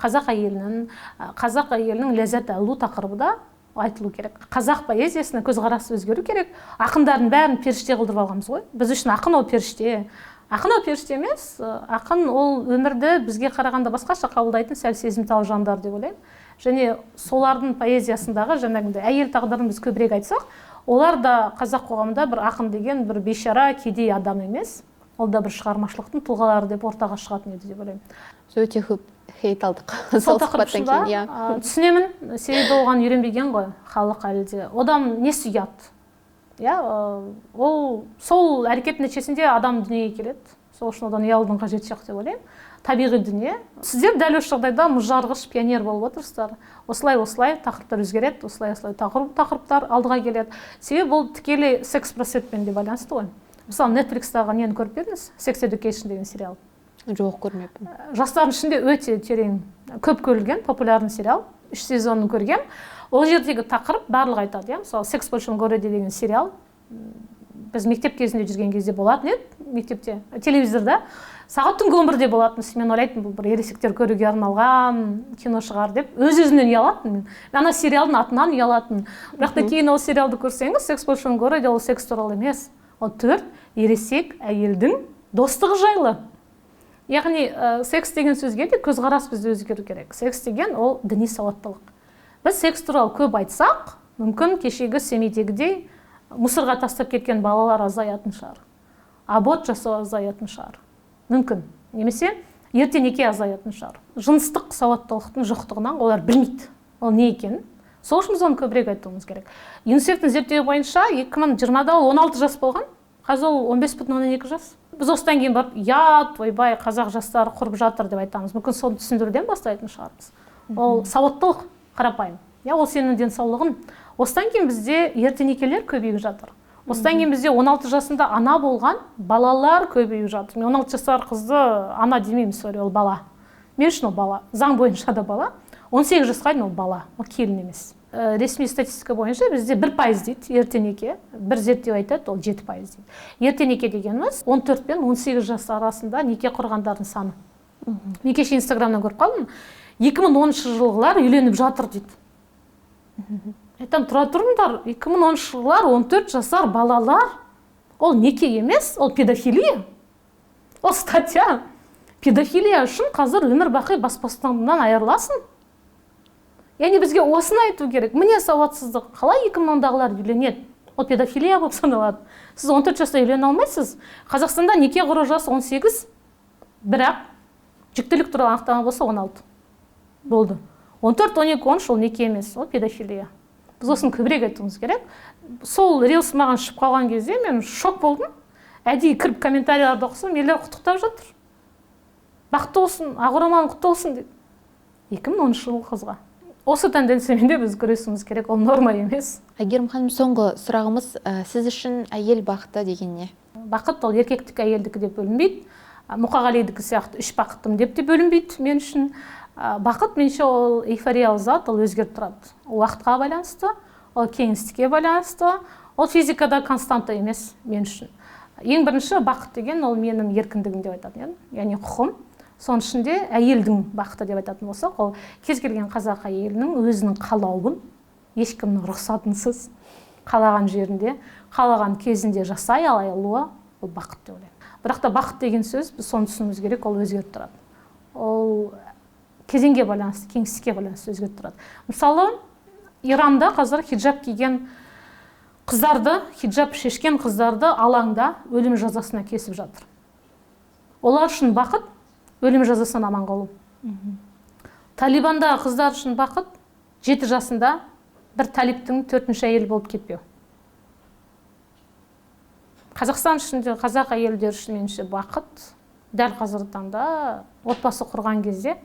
қазақ әйелінің ләззат алу тақырыбы да айтылу керек. Қазақ поэзиясына көзқарасы өзгеру керек. Ақындардың бәрін періште қылдырып алғанбыз ғой. Біз үшін ақын ол періште. Ақын ол періште емес, ақын ол өмірді бізге қарағанда басқаша қабылдайтын сәл сезімтал жандар деп ойлаймын. Және солардың поэзиясындағы жаңағындай әйел тағдырын біз көбірек айтсақ, олар да қазақ қоғамында бір ақын деген бір бейшара, кедей адам емес. Ол да бір шығармашылықтың тұлғалары деп ортаға шығатын еді деп ойлаймын. Өте көп хейт алдық. Сол тақырыптан кейін, түсінемін, себебі оған үйренбеген ғой халық әлі де. Одан несі ұят? Ол сол әрекет нәтижесінде адам дүниеге келеді. Сол үшін одан ұялудың қажеті жоқ деп ойлаймын. Табиғи дүние. Сіздер дәл осы жағдайда мұзжарғыш пионер болып отырсыздар. Осылай тақырыптар өзгереді, осылай тақырыптар алдыға келеді. Себебі бұл тікелей секс-просветпен де байланысты ғой. Мысалы, Netflix-тағы нені көріп бердіңіз? Sex Education деген сериал. Жоқ, көрмеппін. Жастардың ішінде өте терең, көп көрілген, популярный сериал. 3 сезонын көргем. Ол жердегі тақырып барлығы айтады. Мысалы, Секс в большом городе деген сериал. Біз мектеп кезінде жүрген кезде болатын еді, мектепте, телевизорда. Сағат түнгі 11-де болатын. Мен ойлайтын, бұл бір ересектер көруге арналған кино шығар деп, өз-өзінен ұялатын. Мен ана сериалдың атынан ұялатын. Бірақ та кейін ол сериалды көрсеңіз, Секс в большом городе ол секс туралы емес. Ол 4 ересек әйелдің достығы жайлы. Яғни, секс деген сөзге де көзқарас бізді өзгеру керек. Секс деген ол діни сауаттылық. Біз секс туралы көп айтсақ, мүмкін кешегі семейдегідей мұсырға тастап кеткен балалар азаятын шығар. Аборт жасау азаятын шығар. Мүмкін. Немесе ерте неке азаятын шығар. Жыныстық сауаттылықтың жоқтығынан олар білмейді. Ол не екенін. Сол үшін біз оны көбірек айтуымыз керек. ЮНИСЕФ-тің зерттеуі бойынша 2020-да ол 16 жас болған. Қазір ол 15,2 жас. Біз осыдан кейін барып, ойбай, қазақ жастары құрып жатыр деп айтамыз. Мүмкін соны түсіндіруден бастайтын шығармыз. Ол сауаттылық қарапайым. Ол сенің денсаулығың. Осыдан кейін бізде ерте некелер көбейіп жатыр. Осыдан кейін бізде 16 жасында ана болған балалар көбейіп жатыр. Мен 16 жасар қызды ана демеймін, ол бала. Мен үшін ол бала. Заң бойынша да бала. 18 жасқа дейін ол бала, ол келін емес. Ресми статистика бойынша бізде 1% дейді ерте неке. Бір зерттеу айтады, ол 7% дейді. Ерте неке дегеніміз 14 пен 18 жас арасында неке құрғандардың саны. Мен кеше Инстаграмнан көріп қалдым. 2010 жылғылар үйленіп жатыр дейді. Айтам, тұра тұрыңдар, 2010 жылғылар 14 жасар балалар, ол неке емес, ол педофилия. Ол статья. Педофилия үшін қазір өмір бақи бас бостандығынан айырыласың. Яғни бізге осыны айту керек. Міне сауатсыздық. Қалай 2010-дағылар үйленеді? Ол педофилия болып саналады. Сіз 14 жаста үйлене алмайсыз. Қазақстанда неке құру жасы 18, бірақ жүктілік туралы анықтама болса 16. Болды. 14, 12, 13 ол неке емес, ол педофилия. Біз осыны көбірек айтуымыз керек. Сол рилс маған шығып қалған кезде мен шок болдым. Әдейі кіріп комментарияларды оқысам, елдер құттықтап жатыр. Бақытты болсын, ағыраман құтты болсын дейді. 2010 жыл қызға. Осы тенденциямен де біз күресуіміз керек, ол норма емес. Айгерім ханым, соңғы сұрағымыз, сіз үшін әйел бақыты деген не? Бақыт ол еркектік, әйелдікі деп бөлінбейді. Мұқағалидікі сияқты 3 бақыттым деп те бөлінбейді мен үшін. Бақыт менше ол эйфориялы зат, ол өзгеріп тұрады. Ол уақытқа байланысты, ол кеңістікке байланысты, ол физикада константа емес мен үшін. Ең бірінші бақыт деген ол менің еркіндігім деп айтатын, яғни құқым. Соның ішінде әйелдің бақыты деп айтатын болсақ, ол кез келген қазақ әйелінің өзінің қалауын ешкімнің рұқсатынсыз қалаған жерінде, қалаған кезінде жасай ала алуы ол бақыт деп ойлаймын. Бірақ та бақыт деген сөз, біз соны түсінуіміз керек, ол өзгеріп тұрады. Ол кезеңге байланысты, кеңістікке байланысты өзгеріп тұрады. Мысалы, Иранда қазір хиджаб киген қыздарды, хиджаб шешкен қыздарды алаңда өлім жазасына кесіп жатыр. Олар үшін бақыт өлім жазасынан аман қалу. Талибандағы қыздар үшін бақыт 7 жасында бір талиптің 4-ші әйелі болып кетпеу. Қазақстан ішінде қазақ әйелдер үшін меніңше бақыт дәл қазіргі таңда отбасы құрған кезде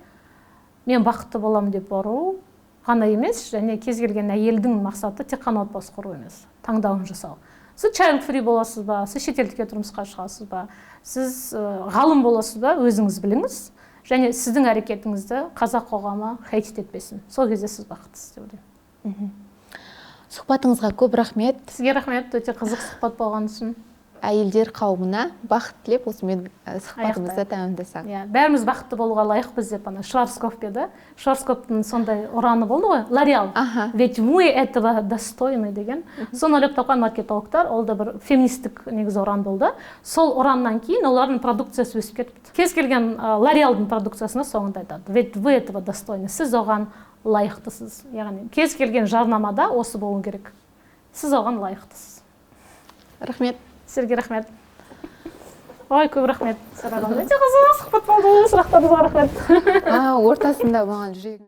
мен бақытты боламын деп бару ғана емес, және кез келген әйелдің мақсаты тек қана отбасы құру емес, таңдауын жасау. Сіз child free боласыз ба, сіз шетелдікке тұрмысқа шығасыз ба, сіз ғалым боласыз ба, өзіңіз біліңіз, және сіздің әрекетіңізді қазақ қоғамы хейт етпесін. Сол кезде сіз бақыттысыз деп ойлаймын. Сұхбатыңызға көп рахмет. Сізге рахмет, өте қызық сұхбат болған үшін. Әйелдер қауымына бақыт тілеп, осымен сұхбатымызды тәмамдасақ. Бәріміз бақытты болуға лайықпыз деп Шварцкопф деді. Шварцкопфтың сондай ұраны болды ғой, L'Oreal. Ведь мы этого достойны деген. Соны ойлап тапқан маркетологтар, ол да бір феминистік негізі ұран болды. Сол ұраннан кейін олардың продукциясы өсіп кетіпті. Кез келген L'Oreal'дың продукциясына соңында айтады. Ведь вы этого достойны. Сіз оған лайықтысыз. Яғни кез келген жарнамада осы болу керек. Сіз оған лайықтысыз. Рахмет. Сізге рахмет. Ой, көп рахмет. Өте қызық сұхбат болды. Сұрақтарыңызға рахмет. Ортасында маған жүрегім